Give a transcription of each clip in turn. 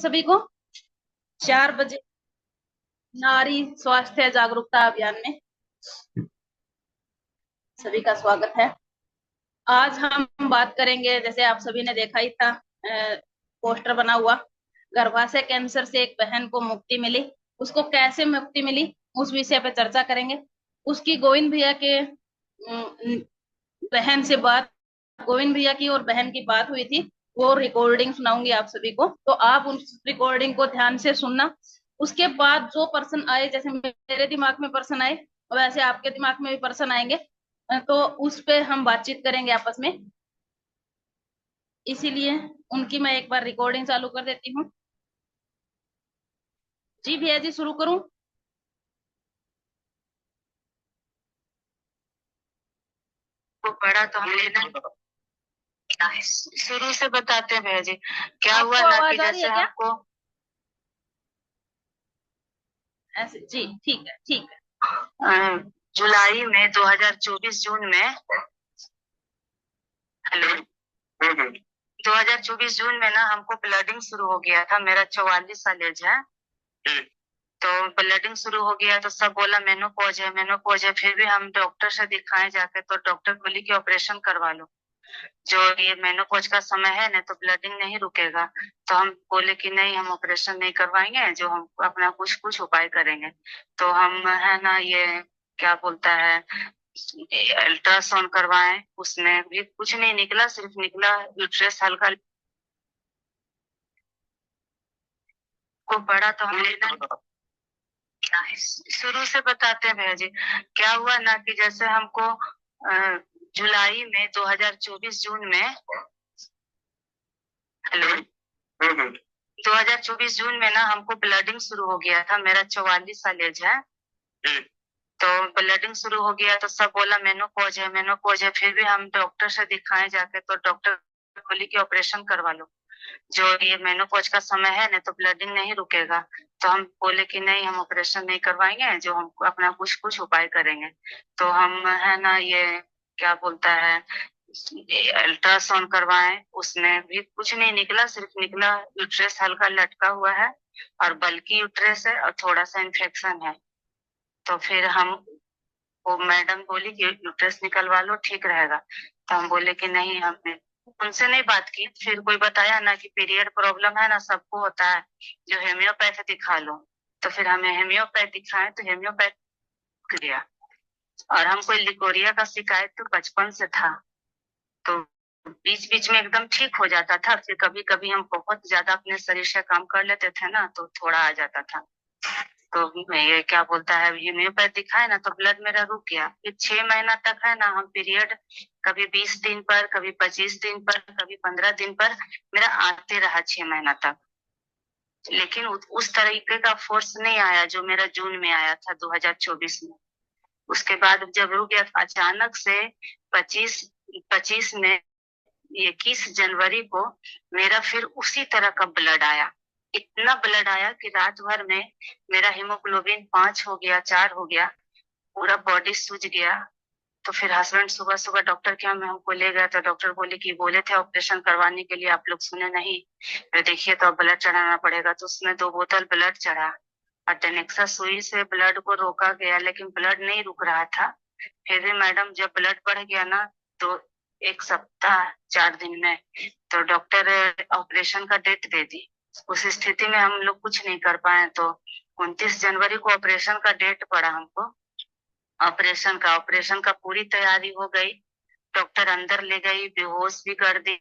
सभी को 4 बजे नारी स्वास्थ्य जागरूकता अभियान में सभी का स्वागत है। आज हम बात करेंगे, जैसे आप सभी ने देखा ही था, पोस्टर बना हुआ, गर्भाशय कैंसर से एक बहन को मुक्ति मिली। उसको कैसे मुक्ति मिली उस विषय पे चर्चा करेंगे। उसकी बहन से बात गोविंद भैया की और बहन की बात हुई थी, वो रिकॉर्डिंग सुनाऊंगी आप सभी को, तो आप उस रिकॉर्डिंग को ध्यान से सुनना। उसके बाद जो पर्सन आए, जैसे मेरे दिमाग में पर्सन आए वैसे आपके दिमाग में भी पर्सन आएंगे, तो उस पे हम बातचीत करेंगे आपस में। इसीलिए उनकी मैं एक बार रिकॉर्डिंग चालू कर देती हूँ। जी भैया जी, शुरू करूं? तो पढ़ा तो हमने ना, शुरू से बताते हैं भैया जी। क्या हुआ आपको ना कि आवाज आ रही जैसे है क्या? हमको ऐसे जी, ठीक है ठीक है। जुलाई में 2024 जून में, हेलो, 2024 जून में ना हमको ब्लडिंग शुरू हो गया था। मेरा 44 साल एज है। तो ब्लडिंग शुरू हो गया तो सब बोला मेनोपॉज है, मेनोपॉज है। फिर भी हम डॉक्टर से दिखाए जाके, तो डॉक्टर बोली कि ऑपरेशन करवा लो, जो ये मेनोपॉज का समय है ना, तो ब्लडिंग नहीं रुकेगा। तो हम बोले कि नहीं, हम ऑपरेशन नहीं करवाएंगे, जो हम अपना कुछ कुछ उपाय करेंगे। तो हम है ना, ये क्या बोलता है, अल्ट्रासाउंड करवाएं। उसमें भी कुछ नहीं निकला, सिर्फ निकला यूट्रस हल्का को पड़ा। तो हमने ना, शुरू से बताते हैं भैया जी। क्या हुआ ना कि जैसे हमको जुलाई में 2024 जून में, हेलो, 2024 जून में ना हमको ब्लडिंग शुरू हो गया था। मेरा 44 साल एज है। तो ब्लडिंग शुरू हो गया तो सब बोला मेनोपॉज है, मेनोपॉज है। फिर भी हम डॉक्टर से दिखाए जाके, तो डॉक्टर बोली कि ऑपरेशन करवा लो, जो ये मेनोपॉज का समय है ना, तो ब्लडिंग नहीं रुकेगा। तो हम बोले कि नहीं, हम ऑपरेशन नहीं करवाएंगे, जो हम अपना कुछ कुछ उपाय करेंगे। तो हम है ना, ये क्या बोलता है, अल्ट्रासाउंड करवाएं। उसमें भी कुछ नहीं निकला, सिर्फ निकला यूट्रस हल्का लटका हुआ है और बल्कि यूट्रस है और थोड़ा सा इन्फेक्शन है। तो फिर हम, वो मैडम बोली कि यूट्रस निकलवा लो, ठीक रहेगा। तो हम बोले कि नहीं, हमने उनसे नहीं बात की। फिर कोई बताया ना कि पीरियड प्रॉब्लम है ना, सबको होता है, जो होम्योपैथ दिखा लो। तो फिर हमें होम्योपैथ दिखाए, तो होम्योपैथ लिया। और हमको लिकोरिया का शिकायत तो बचपन से था। तो बीच बीच में एकदम ठीक हो जाता था, फिर कभी कभी हम बहुत ज्यादा अपने शरीर से काम कर लेते थे ना, तो थोड़ा आ जाता था। तो ये क्या बोलता है, होम्योपैथ दिखाए ना, तो ब्लड मेरा रुक गया। फिर 6 महीना तक है ना, हम पीरियड कभी 20 दिन पर, कभी 25 दिन पर, कभी 15 दिन पर मेरा आते रहा 6 महीना तक। लेकिन उस तरीके का फोर्स नहीं आया जो मेरा जून में आया था 2024 में। उसके बाद जब रुक गया, अचानक से 25 में, 21 जनवरी को मेरा फिर उसी तरह का ब्लड आया। इतना ब्लड आया कि रात भर में मेरा हीमोग्लोबिन 5 हो गया, 4 हो गया, पूरा बॉडी सूज गया। तो फिर हस्बैंड सुबह सुबह डॉक्टर के यहाँ में हमको ले गया, तो डॉक्टर बोले कि बोले थे ऑपरेशन करवाने के लिए, आप लोग सुने नहीं। फिर देखिए तो अब ब्लड चढ़ाना पड़ेगा। तो उसमें 2 बोतल ब्लड चढ़ा और टेनेक्सा सुई से ब्लड को रोका गया, लेकिन ब्लड नहीं रुक रहा था। फिर भी मैडम, जब ब्लड बढ़ गया ना, तो 1 सप्ताह 4 दिन में तो डॉक्टर ऑपरेशन का डेट दे दी। उस स्थिति में हम लोग कुछ नहीं कर पाए। तो 29 जनवरी को ऑपरेशन का डेट पड़ा हमको। ऑपरेशन का पूरी तैयारी हो गई। डॉक्टर अंदर ले गई, बेहोश भी कर दी।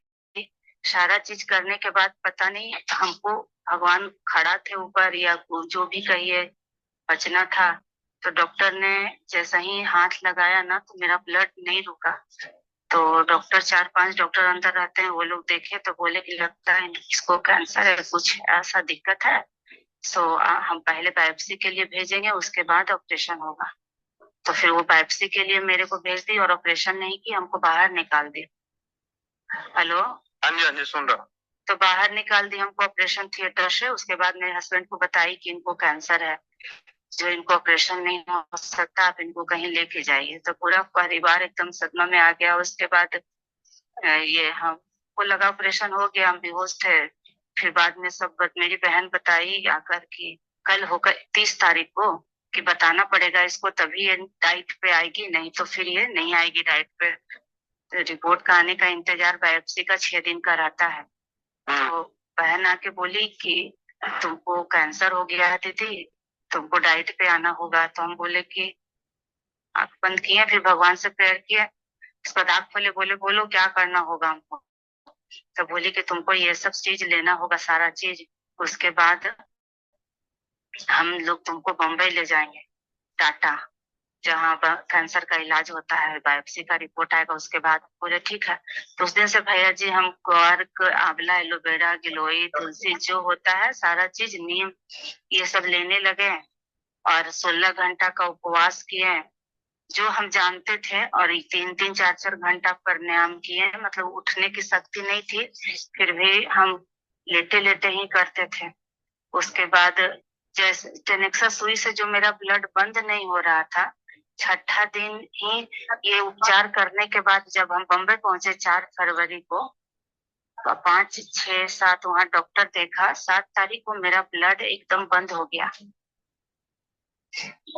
सारा चीज करने के बाद पता नहीं हमको भगवान खड़ा थे ऊपर, या जो भी कहिए, बचना था। तो डॉक्टर ने जैसा ही हाथ लगाया ना, तो मेरा ब्लड नहीं रुका। तो डॉक्टर, 4-5 डॉक्टर अंदर रहते हैं, वो लोग देखे तो बोले कि लगता है इसको कैंसर है, कुछ ऐसा दिक्कत है। सो हम पहले बायोप्सी के लिए भेजेंगे, उसके बाद ऑपरेशन होगा। तो फिर वो बायोप्सी के लिए मेरे को भेज दी और ऑपरेशन नहीं की, हमको बाहर निकाल दी। हेलो, हाँ जी, हाँ जी, सुन रहा। तो बाहर निकाल दी हमको ऑपरेशन थिएटर से। उसके बाद मेरे हस्बैंड को बताई कि इनको कैंसर है, जो इनको ऑपरेशन नहीं हो सकता, आप इनको कहीं लेके जाइए। तो पूरा परिवार एकदम सदमा में आ गया। उसके बाद ये हमको लगा ऑपरेशन हो गया, हम बेहोश थे। फिर बाद में सब मेरी बहन बताई आकर कि कल होगा 30 तारीख को, कि बताना पड़ेगा इसको तभी ये डाइट पे आएगी, नहीं तो फिर ये नहीं आएगी डाइट पे। तो रिपोर्ट का आने का इंतजार बायोप्सी का 6 दिन का रहता है। तो बहन आके बोली कि तुमको कैंसर हो गया है दीदी, तुमको डाइट पे आना होगा। तो हम बोले कि आंख बंद किए, फिर भगवान से प्रेयर किए। उसके बाद आंख खोले, बोले बोलो क्या करना होगा हमको। तो बोली कि तुमको ये सब चीज लेना होगा, सारा चीज। उसके बाद हम लोग तुमको बम्बई ले जाएंगे, टाटा, जहाँ कैंसर का इलाज होता है। बायोप्सी का रिपोर्ट आएगा उसके बाद। बोले ठीक है। तो उस दिन से भैया जी हम क्वार्क, आंवला, एलोवेरा, गिलोई, तुलसी जो होता है सारा चीज, नीम, ये सब लेने लगे और 16 घंटा का उपवास किए, जो हम जानते थे। और 3-3, 4-4 घंटा प्राणायाम किए, मतलब उठने की शक्ति नहीं थी, फिर भी हम लेटे लेटे ही करते थे। उसके बाद जैसे टेनेक्सा सुई से जो मेरा ब्लड बंद नहीं हो रहा था, 6ठा दिन ही ये उपचार करने के बाद जब हम बम्बई पहुंचे 4 फरवरी को, 5, 6, 7 वहां डॉक्टर देखा, 7 तारीख को मेरा ब्लड एकदम बंद हो गया।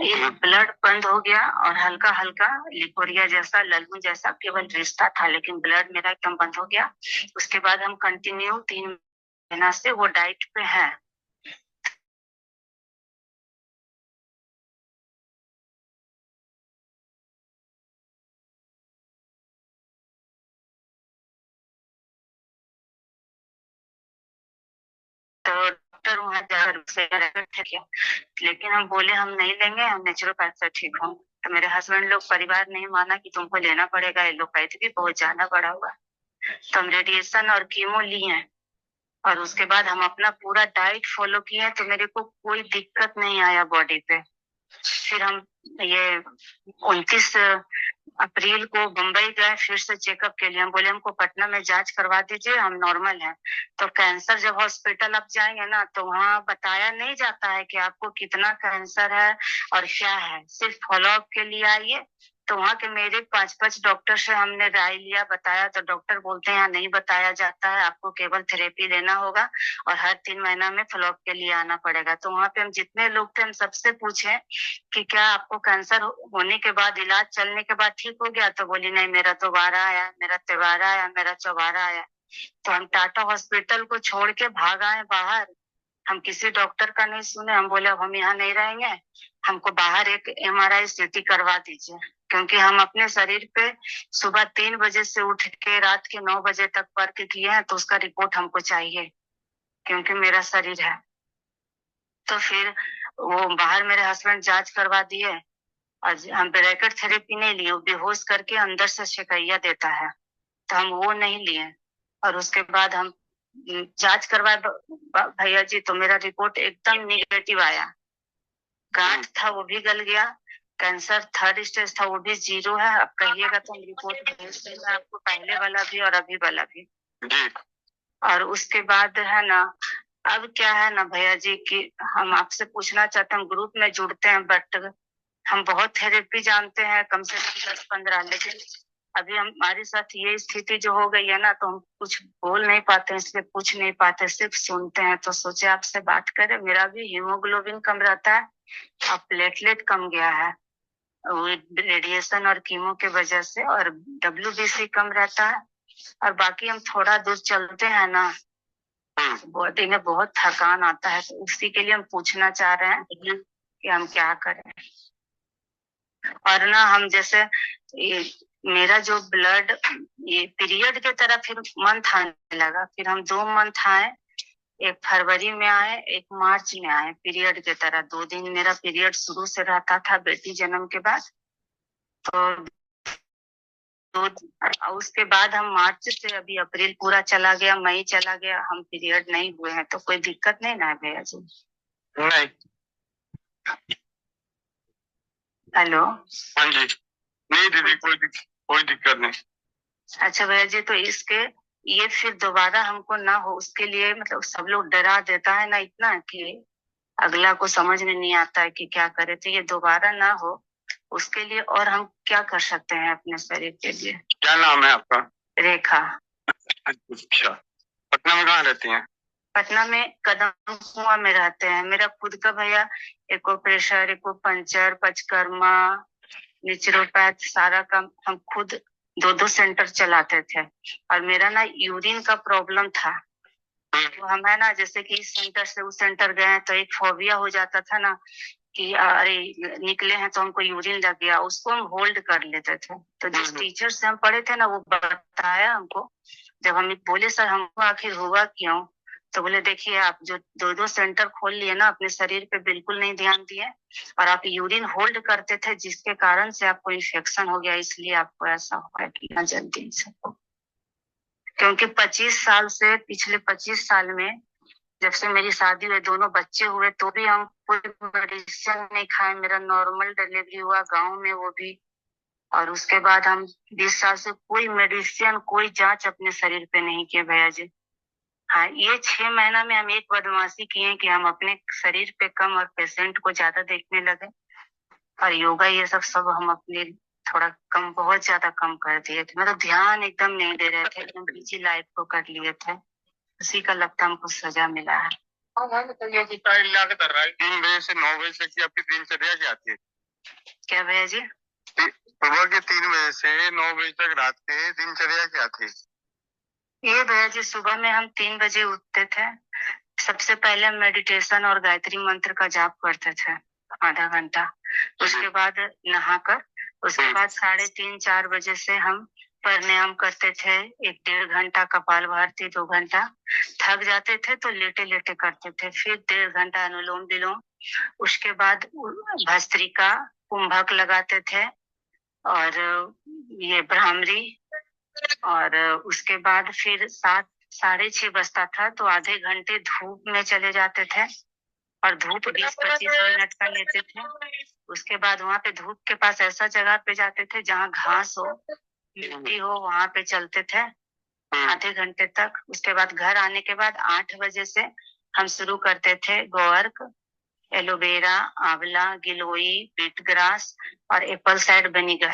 ये ब्लड बंद हो गया और हल्का हल्का लिकोरिया जैसा, लल्लू जैसा केवल रिश्ता था, लेकिन ब्लड मेरा एकदम बंद हो गया। उसके बाद हम कंटिन्यू 3 महीना से वो डाइट पे है। तो डॉक्टर वहां जाकर उससे किया, लेकिन हम बोले हम नहीं लेंगे, हम नेचुरोपैथ से ठीक हों। तो मेरे हस्बैंड लोग, परिवार नहीं माना कि तुमको लेना पड़ेगा, एलोपैथी भी बहुत ज्यादा बढ़ा हुआ। तो हम रेडिएशन और कीमो लिए और उसके बाद हम अपना पूरा डाइट फॉलो किए, तो मेरे को कोई दिक्कत नहीं आया बॉडी पे। फिर हम ये 29 अप्रैल को बम्बई गए फिर से चेकअप के लिए। हम बोले हमको पटना में जांच करवा दीजिए, हम नॉर्मल हैं। तो कैंसर जब हॉस्पिटल आप जाएंगे ना, तो वहाँ बताया नहीं जाता है कि आपको कितना कैंसर है और क्या है, सिर्फ फॉलोअप के लिए आइए। तो वहाँ के मेरे 5-5 डॉक्टर से हमने राय लिया, बताया, तो डॉक्टर बोलते हैं यहाँ नहीं बताया जाता है, आपको केवल थेरेपी लेना होगा और हर 3 महीना में फॉलोअप के लिए आना पड़ेगा। तो वहाँ पे हम जितने लोग थे, हम सबसे पूछे कि क्या आपको कैंसर होने के बाद, इलाज चलने के बाद ठीक हो गया? तो बोली नहीं, मेरा दोबारा आया, मेरा तिबारा आया, मेरा चौबारा आया। तो हम टाटा हॉस्पिटल को छोड़ के भाग आए बाहर। हम किसी डॉक्टर का नहीं सुने, हम बोले अब हम यहाँ नहीं रहेंगे, हमको बाहर एक MRI CT करवा दीजिए। क्योंकि हम अपने शरीर पे सुबह 3 बजे से उठ के रात के 9 बजे तक वर्क किए हैं, तो उसका रिपोर्ट हमको चाहिए, क्योंकि मेरा शरीर है। तो फिर वो बाहर मेरे हस्बैंड जांच करवा दिए और हम ब्रैकेट थेरेपी नहीं लिए, वो बेहोश करके अंदर से शिकैया देता है, तो हम वो नहीं लिए। और उसके बाद हम जांच करवाए भैया जी, तो मेरा रिपोर्ट एकदम निगेटिव आया। गांठ था वो भी गल गया, कैंसर 3rd स्टेज था वो भी 0 है। अब कहिएगा तो हम रिपोर्ट भेज देंगे आपको, पहले वाला भी और अभी वाला भी। और उसके बाद है ना, अब क्या है ना भैया जी कि हम आपसे पूछना चाहते हैं, ग्रुप में जुड़ते हैं बट हम बहुत थेरेपी जानते हैं, कम से कम 10-15, लेकिन अभी हमारे साथ ये स्थिति जो हो गई है ना, तो हम कुछ बोल नहीं पाते, इसलिए पूछ नहीं पाते, सिर्फ सुनते हैं। तो सोचे आपसे बात करें। मेरा भी हीमोग्लोबिन कम रहता है और प्लेटलेट कम गया है, रेडिएशन और कीमो के वजह से, और WBC कम रहता है। और बाकी हम थोड़ा दूर चलते हैं ना, बॉडी में बहुत थकान आता है, तो उसी के लिए हम पूछना चाह रहे हैं कि हम क्या करें। और ना हम जैसे ये मेरा जो ब्लड ये पीरियड के तरह फिर मंथ आने लगा, फिर हम 2 मंथ आए, एक फरवरी में आए, एक मार्च में आए, पीरियड के तरह 2 दिन मेरा पीरियड शुरू से रहता था बेटी जन्म के बाद। तो उसके बाद हम मार्च से अभी अप्रैल पूरा चला गया, मई चला गया, हम पीरियड नहीं हुए हैं। तो कोई दिक्कत नहीं ना है भैया जी? नहीं। हेलो। हाँ जी, नहीं दीदी, कोई दिक्कत नहीं। अच्छा भैया जी, तो इसके ये फिर दोबारा हमको ना हो उसके लिए, मतलब सब लोग डरा देता है ना इतना कि अगला को समझ में नहीं आता है कि क्या करे, तो ये दोबारा ना हो उसके लिए और हम क्या कर सकते हैं अपने शरीर के लिए? क्या नाम है आपका? रेखा। अच्छा, पटना में कहाँ रहती हैं? पटना में कदम कुआं में रहते हैं। मेरा खुद का भैया एको प्रेशर, एको पंचर, पचकर्मा, नेचुरोपैथ सारा काम हम खुद 2-2 सेंटर चलाते थे। और मेरा ना यूरिन का प्रॉब्लम था, तो हम है ना जैसे कि इस सेंटर से उस सेंटर गए तो एक फोबिया हो जाता था ना कि अरे निकले हैं तो हमको यूरिन लग गया, उसको हम होल्ड कर लेते थे। तो जिस टीचर से हम पढ़े थे ना वो बताया हमको, जब हम बोले सर हमको आखिर हुआ क्यों, तो बोले देखिए आप जो 2-2 सेंटर खोल लिए ना, अपने शरीर पे बिल्कुल नहीं ध्यान दिए और आप यूरिन होल्ड करते थे, जिसके कारण से आपको इन्फेक्शन हो गया, इसलिए आपको ऐसा हुआ कि जल्दी से। क्योंकि 25 साल से, पिछले 25 साल में जब से मेरी शादी हुई, दोनों बच्चे हुए, तो भी हम कोई मेडिसिन नहीं खाए। मेरा नॉर्मल डिलीवरी हुआ गांव में, वो भी। और उसके बाद हम 20 साल से कोई मेडिसिन, कोई जांच अपने शरीर पे नहीं किए भैया जी। हाँ, ये 6 महीना में हम एक बदमाशी किए कि हम अपने शरीर पे कम और पेशेंट को ज्यादा देखने लगे। और योगा ये सब सब हम अपने थोड़ा कम, बहुत ज्यादा कम कर दिए थे। मतलब ध्यान एकदम नहीं दे रहे थे, एकदम बिजी लाइफ को कर लिए थे। उसी का लगता हमको सजा मिला है। तो ये 3 बजे से 9 बजे तक की आपकी दिनचर्या क्या थी? क्या भैया जी? सुबह के 3 बजे से 9 बजे तक रात के दिनचर्या क्या थी? ये भैया जी, सुबह में हम 3 बजे उठते थे। सबसे पहले मेडिटेशन और गायत्री मंत्र का जाप करते थे आधा घंटा। उसके बाद नहाकर, उसके बाद 3:30-4 बजे से हम प्राणायाम करते थे। 1-1.5 घंटा कपाल भारती, 2 घंटा। थक जाते थे तो लेटे लेटे करते थे। फिर 1.5 घंटा अनुलोम विलोम। उसके बाद भस्त्रिका, कुंभक लगाते थे और ये भ्रामरी। और उसके बाद फिर 7-6:30 बजता था तो आधे घंटे धूप में चले जाते थे और धूप 20-25 मिनट का लेते थे। उसके बाद वहां पे धूप के पास ऐसा जगह पे जाते थे जहाँ घास हो, मिट्टी हो, वहां पे चलते थे आधे घंटे तक। उसके बाद घर आने के बाद 8 बजे से हम शुरू करते थे गोवर्क, एलोवेरा, आंवला, गिलोई, बीट ग्रास और एप्पल साइड विनेगर,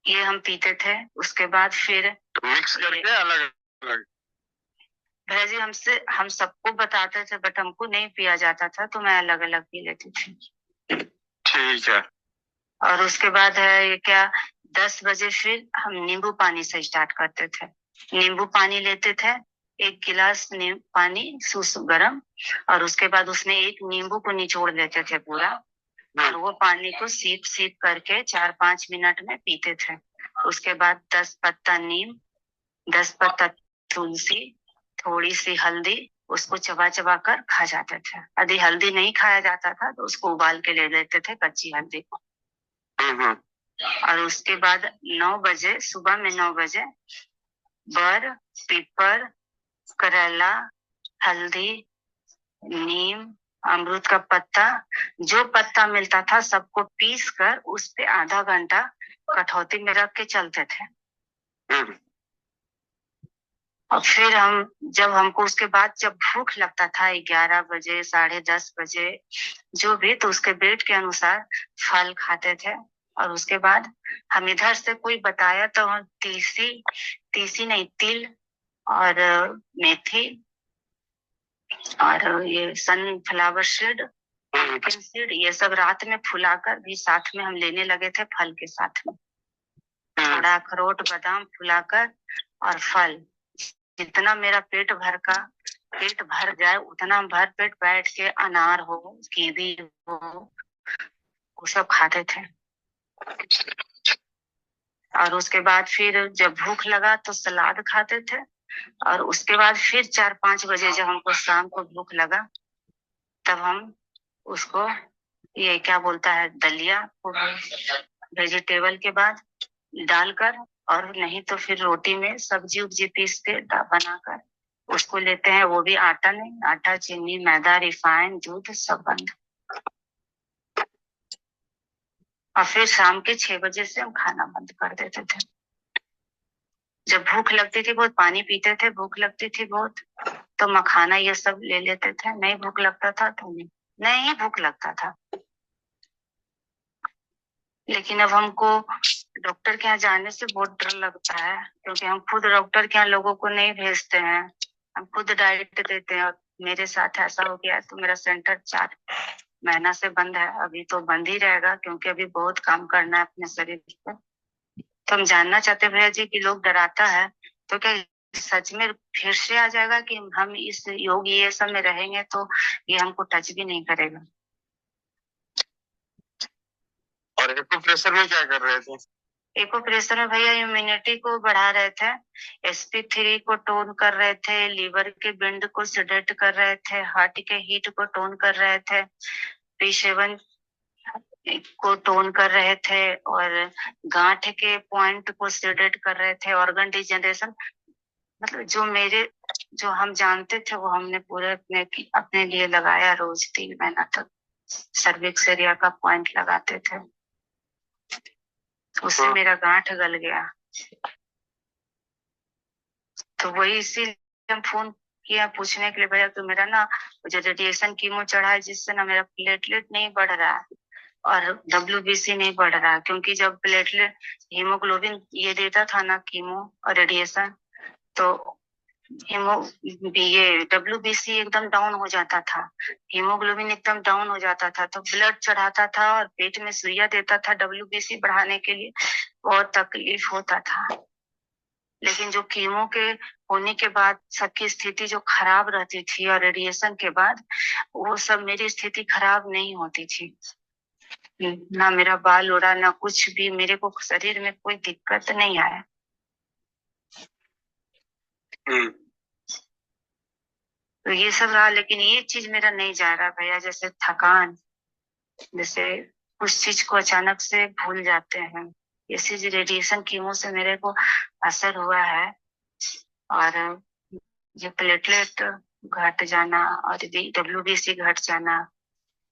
ये हम पीते थे। उसके बाद फिर मिक्स करके अलग अलग? भैया जी, हम सबको बताते थे बट हमको नहीं पिया जाता था, तो मैं अलग अलग पी लेती थी। ठीक है। और उसके बाद है ये क्या, 10 बजे फिर हम नींबू पानी से स्टार्ट करते थे। नींबू पानी लेते थे, 1 गिलास पानी सुसु गरम, और उसके बाद उसमें एक नींबू को निचोड़ लेते थे पूरा, और वो पानी को सीप सीप करके 4-5 मिनट में पीते थे। उसके बाद 10 पत्ता नीम, 10 पत्ता तुलसी, थोड़ी सी हल्दी, उसको चबा चबा कर खा जाते थे। यदि हल्दी नहीं खाया जाता था तो उसको उबाल के ले लेते थे, कच्ची हल्दी को। और उसके बाद 9 बजे, सुबह में 9 बजे बर, पीपर, करेला, हल्दी, नीम, अमरूद का पत्ता, जो पत्ता मिलता था सबको पीस कर उस पे आधा घंटा कठौती में रख के चलते थे। और फिर जब हमको उसके बाद जब भूख लगता था 11 बजे, 10:30 बजे, जो भी, तो उसके वेट के अनुसार फल खाते थे। और उसके बाद हम इधर से कोई बताया तो हम तीसी नहीं, तिल और मेथी और ये सनफ्लावर सीड, पुम्पकिन सीड, ये सब रात में फुलाकर भी साथ में हम लेने लगे थे, फल के साथ में। थोड़ा अखरोट, बादाम फुलाकर और फल, जितना मेरा पेट भर जाए उतना भर पेट बैठ के अनार हो, कीवी हो, वो सब खाते थे। और उसके बाद फिर जब भूख लगा तो सलाद खाते थे। और उसके बाद फिर 4-5 बजे जब हमको शाम को भूख लगा, तब हम उसको, ये क्या बोलता है, दलिया को वेजिटेबल के बाद डालकर, और नहीं तो फिर रोटी में सब्जी उब्जी पीस के बनाकर उसको लेते हैं। वो भी आटा नहीं, आटा, चीनी, मैदा, रिफाइन, दूध सब बंद। और फिर शाम के 6 बजे से हम खाना बंद कर देते थे। जब भूख लगती थी बहुत पानी पीते थे, भूख लगती थी बहुत तो मखाना ये सब ले लेते थे। नहीं भूख लगता था तो नहीं भूख लगता था। लेकिन अब हमको डॉक्टर के यहाँ जाने से बहुत डर लगता है, क्योंकि हम खुद डॉक्टर के यहाँ लोगों को नहीं भेजते हैं। हम खुद डाइट देते हैं, और मेरे साथ ऐसा हो गया तो मेरा सेंटर 4 महीना से बंद है। अभी तो बंद ही रहेगा, क्योंकि अभी बहुत काम करना है अपने शरीर पे। तो हम जानना चाहते हैं भैया जी कि लोग डराता है, तो क्या सच में फिर से आ जाएगा कि हम इस योग ये सब में रहेंगे तो ये हमको टच भी नहीं करेगा? और एक्यूप्रेशर में क्या कर रहे थे? एक्यूप्रेशर में भैया इम्यूनिटी को बढ़ा रहे थे, SP3 को टोन कर रहे थे, लीवर के बिंड को सेडेट कर रहे थे, हार्ट के हीट को टोन कर रहे थे, P7 को टोन कर रहे थे, और गांठ के पॉइंट को सेडेट कर रहे थे, ऑर्गन डिजनरेशन, मतलब जो हम जानते थे वो हमने पूरे अपने लिए लगाया। रोज 3 महीना तक सर्विक्स एरिया का पॉइंट लगाते थे, उससे मेरा गांठ गल गया। तो वही इसीलिए हम फोन किया पूछने के लिए भैया, तो मेरा ना जो रेडिएशन कीमो चढ़ा है, जिससे ना मेरा प्लेटलेट नहीं बढ़ रहा है और WBC नहीं बढ़ रहा है। क्योंकि जब प्लेटलेट हीमोग्लोबिन ये देता था ना कीमो और रेडिएशन, तो ये WBC एकदम डाउन हो जाता था, हीमोग्लोबिन एकदम डाउन हो जाता था, तो ब्लड चढ़ाता था और पेट में सुइया देता था WBC बढ़ाने के लिए, बहुत तकलीफ होता था। लेकिन जो कीमो के होने के बाद सबकी स्थिति जो खराब रहती थी, और रेडिएशन के बाद वो सब मेरी स्थिति खराब नहीं होती थी, ना मेरा बाल उड़ा, ना कुछ भी, मेरे को शरीर में कोई दिक्कत नहीं आया। तो ये सब रहा, लेकिन ये चीज मेरा नहीं जा रहा भैया, जैसे थकान, जैसे कुछ चीज को अचानक से भूल जाते हैं, ये चीज रेडिएशन कीमो से मेरे को असर हुआ है। और ये प्लेटलेट घट जाना और WBC घट जाना,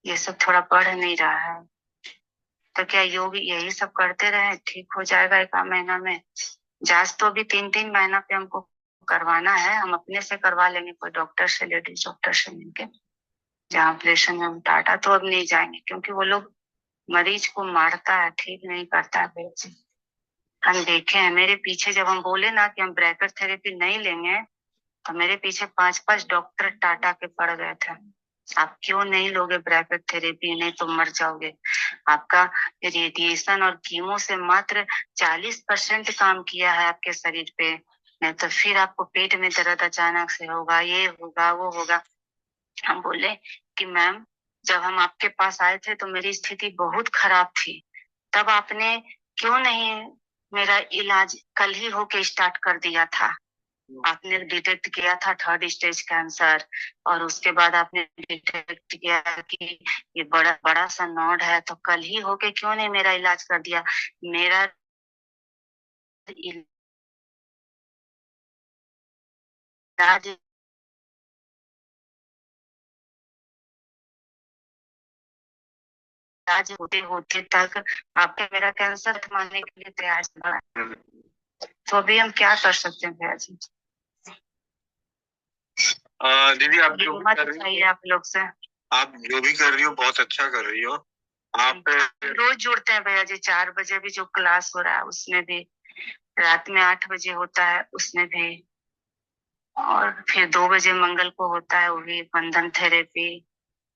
ये सब थोड़ा बढ़ नहीं रहा है। तो क्या योग यही सब करते रहे, ठीक हो जाएगा 1 महीना में? जांच तो अभी 3-3 महीना पे हमको करवाना है, हम अपने से करवा लेंगे, कोई डॉक्टर से, लेडीज डॉक्टर से मिलके। जहाँ ऑपरेशन में टाटा तो अब नहीं जाएंगे, क्योंकि वो लोग मरीज को मारता है, ठीक नहीं करता है। हम देखे हैं, मेरे पीछे जब हम बोले ना कि हम ब्रैकेट थेरेपी नहीं लेंगे, तो मेरे पीछे 5-5 डॉक्टर टाटा के पड़ गए थे। आप क्यों नहीं लोगे ब्रैकेट थेरेपी, नहीं तो मर जाओगे। आपका रेडिएशन और कीमो से मात्र 40% काम किया है आपके शरीर पे, नहीं तो फिर आपको पेट में दर्द अचानक से होगा, ये होगा वो होगा। हम बोले कि मैम, जब हम आपके पास आए थे तो मेरी स्थिति बहुत खराब थी, तब आपने क्यों नहीं मेरा इलाज कल ही होके स्टार्ट कर दिया था? आपने डिटेक्ट किया था 3rd स्टेज कैंसर, और उसके बाद आपने डिटेक्ट किया कि ये बड़ा बड़ा सा नोड है, तो कल ही होके क्यों नहीं मेरा इलाज कर दिया? मेरा इलाज इलाज होते होते तक आपके मेरा कैंसर मारने के लिए तैयार है। तो अभी हम क्या कर सकते हैं भैया जी? दीदी, आप जो भी कर रही हो, आप लोग से, आप जो भी कर रही हो बहुत अच्छा कर रही हो। आप रोज जुड़ते हैं भैया जी, 4 बजे भी जो क्लास हो रहा है उसमें भी, रात में 8 बजे होता है उसमें भी, और फिर 2 बजे मंगल को होता है वो भी बंधन थेरेपी।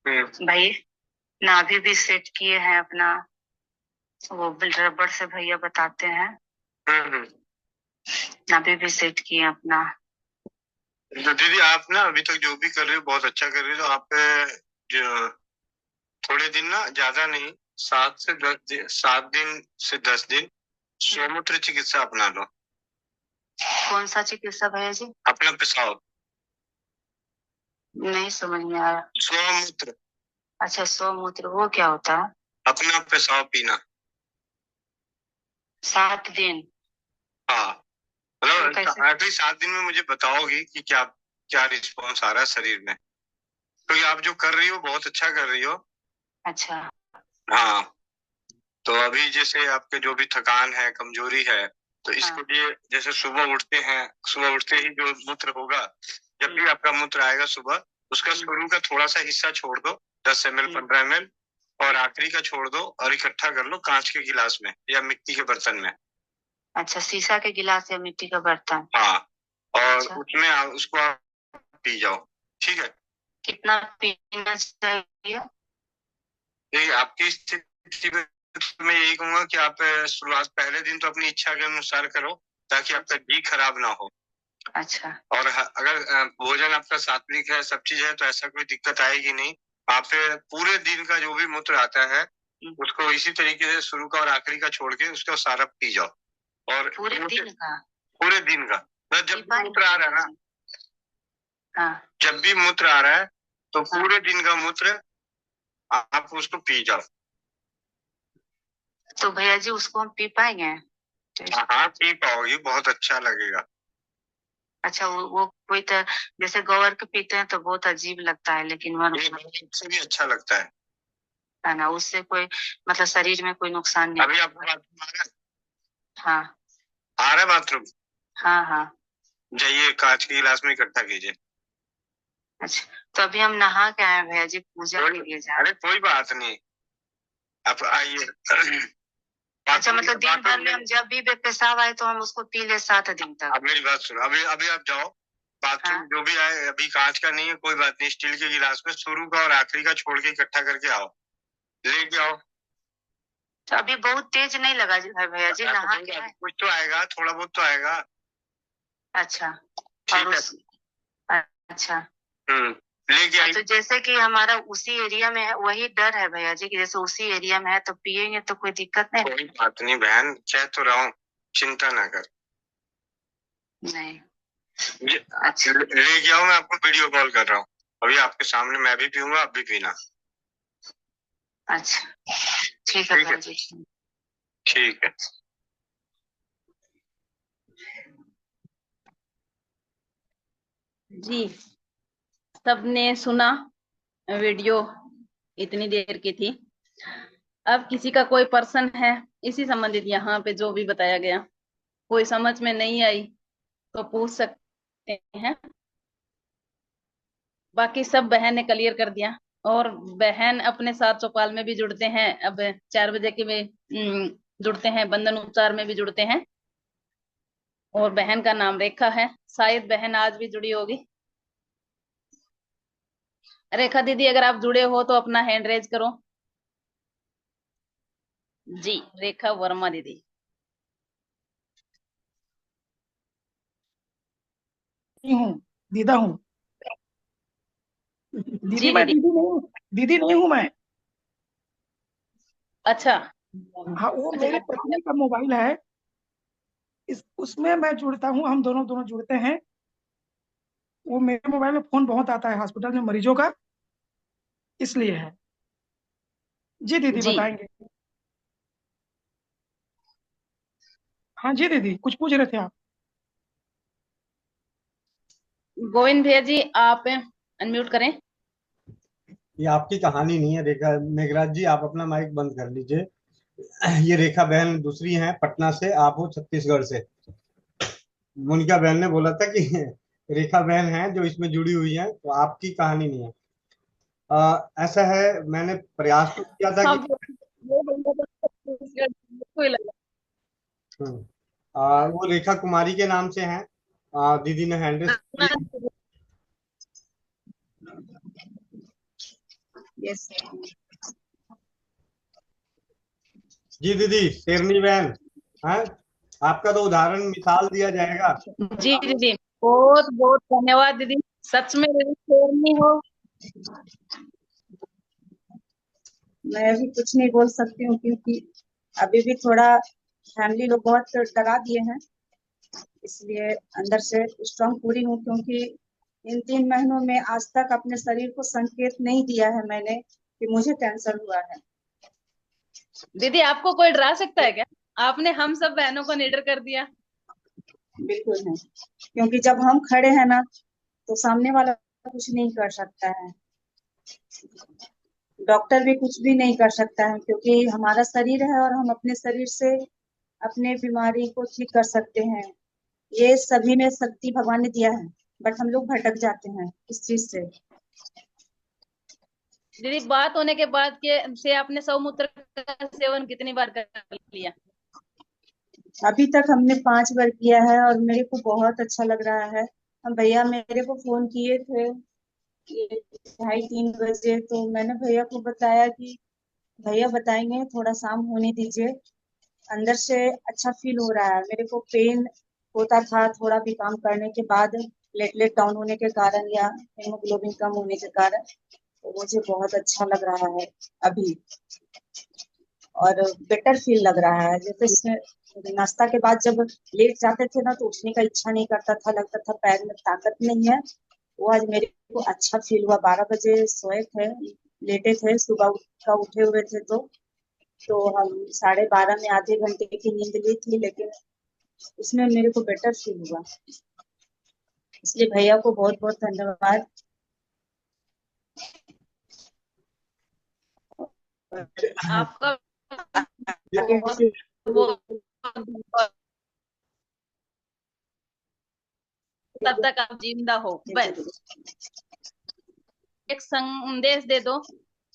भाई नाभि भी सेट किए हैं अपना, वो रबड़ से भैया बताते हैं, नाभि भी सेट किए अपना। तो दीदी, आप ना अभी तक जो भी कर रही हो बहुत अच्छा कर रही हो। तो आप जो थोड़े दिन ना, ज्यादा नहीं, 7 दिन से 10 दिन स्वमूत्र चिकित्सा अपना लो। कौन सा चिकित्सा भैया जी? अपना पेशाब। नहीं समझ में आया। स्वमूत्र। अच्छा, स्वमूत्र, वो क्या होता है? अपना पेशाब पीना 7 दिन? हाँ, मतलब अगले 7 दिन में मुझे बताओगी कि क्या क्या रिस्पॉन्स आ रहा है शरीर में। क्योंकि आप जो कर रही हो बहुत अच्छा कर रही हो। अच्छा। हाँ, तो अभी जैसे आपके जो भी थकान है, कमजोरी है, तो इसके लिए जैसे सुबह उठते ही जो मूत्र होगा, जब भी आपका मूत्र आएगा सुबह, उसका शुरू का थोड़ा सा हिस्सा छोड़ दो, 10 ml 15 ml, और आखिरी का छोड़ दो, और इकट्ठा कर लो कांच के गिलास में या मिट्टी के बर्तन में। अच्छा, शीशा के गिलास या मिट्टी का बर्तन? हाँ, और अच्छा। उसमें उसको आप पी जाओ, ठीक है। कितना पीना चाहिए? देखिए आपकी स्थिति में मैं यही कहूंगा कि आप शुरुआत पहले दिन तो अपनी इच्छा के अनुसार करो, ताकि आपका घी खराब ना हो। अच्छा। और अगर भोजन आपका सात्विक है, सब चीज है, तो ऐसा कोई दिक्कत आएगी नहीं। आप पूरे दिन का जो भी मूत्र आता है उसको इसी तरीके से शुरू का और आखिरी का छोड़ के उसका सारा पी जाओ। और पूरे दिन का? पूरे दिन का, बस जब भी मूत्र आ रहा है ना, हाँ, जब भी मूत्र आ रहा है तो पूरे दिन का मूत्र आप उसको पी जाओ। तो भैया जी उसको हम पी पाएंगे? हाँ पी पाओगी, बहुत अच्छा लगेगा। अच्छा, वो कोई तो जैसे गौर के पीते हैं तो बहुत अजीब लगता है, लेकिन उससे भी अच्छा लगता है ना, उससे कोई मतलब शरीर में कोई नुकसान नहीं। अभी आपको बाथरूम आ रहा है? हाँ आ रहा है बाथरूम? हाँ हाँ। जाइए कांच के गिलास में इकट्ठा कीजिए। अच्छा, तो अभी हम नहा के आए भैया जी, पूजा के लिए जा रहे। अरे कोई बात नहीं, आप आइए। अच्छा, मतलब दिन भर में हम जब भी पेशाब आए तो हम उसको पी ले 7 दिन तक? अब मेरी बात सुनो, अभी अभी आप जाओ बाथरूम। हाँ? जो भी आए, अभी कांच का नहीं है कोई बात नहीं, स्टील के गिलास में शुरू का और आखिरी का छोड़ के इकट्ठा करके आओ, लेके आओ। तो अभी बहुत तेज नहीं लगा है भैया जी, नहा के आए। कुछ तो आएगा, थोड़ा बहुत तो आएगा। अच्छा, ठीक है। अच्छा। लेके आइए। तो जैसे कि हमारा उसी एरिया में है, वही डर है भैया जी कि जैसे उसी एरिया में है तो पिएंगे तो कोई दिक्कत नहीं? कोई बात नहीं बहन, कह तो रहा हूँ, चिंता ना कर। नहीं। अच्छा लेके आओ, मैं आपको वीडियो कॉल कर रहा हूँ अभी आपके सामने, मैं भी पीऊंगा, आप भी पीना। अच्छा ठीक है भैया जी। ठीक है। जी, सबने सुना वीडियो, इतनी देर की थी। अब किसी का कोई पर्सन है इसी संबंधित यहाँ पे जो भी बताया गया, कोई समझ में नहीं आई तो पूछ सकते हैं। बाकी सब बहन ने क्लियर कर दिया। और बहन अपने साथ चौपाल में भी जुड़ते हैं, अब 4 बजे के में जुड़ते हैं, बंधन उपचार में भी जुड़ते हैं। और बहन का नाम रेखा है, शायद बहन आज भी जुड़ी होगी। रेखा दीदी अगर आप जुड़े हो तो अपना हैंड रेज करो। जी, रेखा वर्मा दीदी। हूँ, दीदा हूँ। दीदी जी मैं दीदी। दीदी नहीं हूँ, दीदी नहीं हूँ मैं। अच्छा। हाँ, वो अच्छा मेरे पत्नी का मोबाइल है, इस उसमें मैं जुड़ता हूँ, हम दोनों दोनों जुड़ते हैं। वो मेरे मोबाइल में फोन बहुत आता है हॉस्पिटल में मरीजों का, इसलिए है। जी दीदी जी बताएंगे। हाँ जी दीदी, कुछ पूछ रहे थे आप? गोविंद भैया जी आप अनम्यूट करें। ये आपकी कहानी नहीं है रेखा, मेघराज जी आप अपना माइक बंद कर लीजिए। ये रेखा बहन दूसरी हैं पटना से, आप हो छत्तीसगढ़ से। मोनिका बहन ने बोला था कि रेखा बहन है जो इसमें जुड़ी हुई है, तो आपकी कहानी नहीं है। ऐसा है, मैंने प्रयास तो किया था हाँ, कि कोई लगा। वो रेखा कुमारी के नाम से है। दीदी ने हैंडल यस जी दीदी शेरनी बहन है, आपका तो उदाहरण मिसाल दिया जाएगा। जी दीदी, बहुत बहुत धन्यवाद दीदी, सच में दीदी शेरनी हो। मैं अभी कुछ नहीं बोल सकती हूँ क्योंकि अभी भी थोड़ा फैमिली लोग बहुत डरा दिए हैं, इसलिए अंदर से स्ट्रांग पूरी हूँ। क्योंकि इन 3 महीनों में आज तक अपने शरीर को संकेत नहीं दिया है मैंने कि मुझे कैंसर हुआ है। दीदी आपको कोई डरा सकता है क्या? आपने हम सब बहनों को निडर कर दिया। बिल्कुल नहीं, क्योंकि जब हम खड़े हैं ना तो सामने वाला कुछ नहीं कर सकता है, डॉक्टर भी कुछ भी नहीं कर सकता है, क्योंकि हमारा शरीर है और हम अपने शरीर से अपने बीमारी को ठीक कर सकते हैं। ये सभी में शक्ति भगवान ने दिया है, बट हम लोग भटक जाते हैं इस चीज से। दीदी बात होने के बाद के से आपने सौमूत्र का सेवन कितनी बार कर लिया? अभी तक हमने 5 बार किया है और मेरे को बहुत अच्छा लग रहा है। भैया मेरे को फोन किए थे ये 2:30-3 बजे, तो मैंने भैया को बताया कि भैया बताएंगे, थोड़ा शाम होने दीजिए। अंदर से अच्छा फील हो रहा है, मेरे को पेन होता था थोड़ा भी काम करने के बाद, प्लेटलेट डाउन होने के कारण या हेमोग्लोबिन कम होने के कारण। तो मुझे बहुत अच्छा लग रहा है अभी, और बेटर फील लग रहा है। जैसे नाश्ता के बाद जब लेट जाते थे ना, तो उठने का इच्छा नहीं करता था, लगता था पैर में ताकत नहीं है। वो आज मेरे को अच्छा फील हुआ। 12 बजे सोए थे, लेटे थे, सुबह का उठे हुए थे, तो हम 12:30 में आधे घंटे की नींद ली थी, लेकिन उसमें मेरे को बेटर फील हुआ। इसलिए भैया को बहुत बहुत धन्यवाद। आपका आगे बहुत से बहुत तब तक आप जिंदा हो। बस एक संदेश दे दो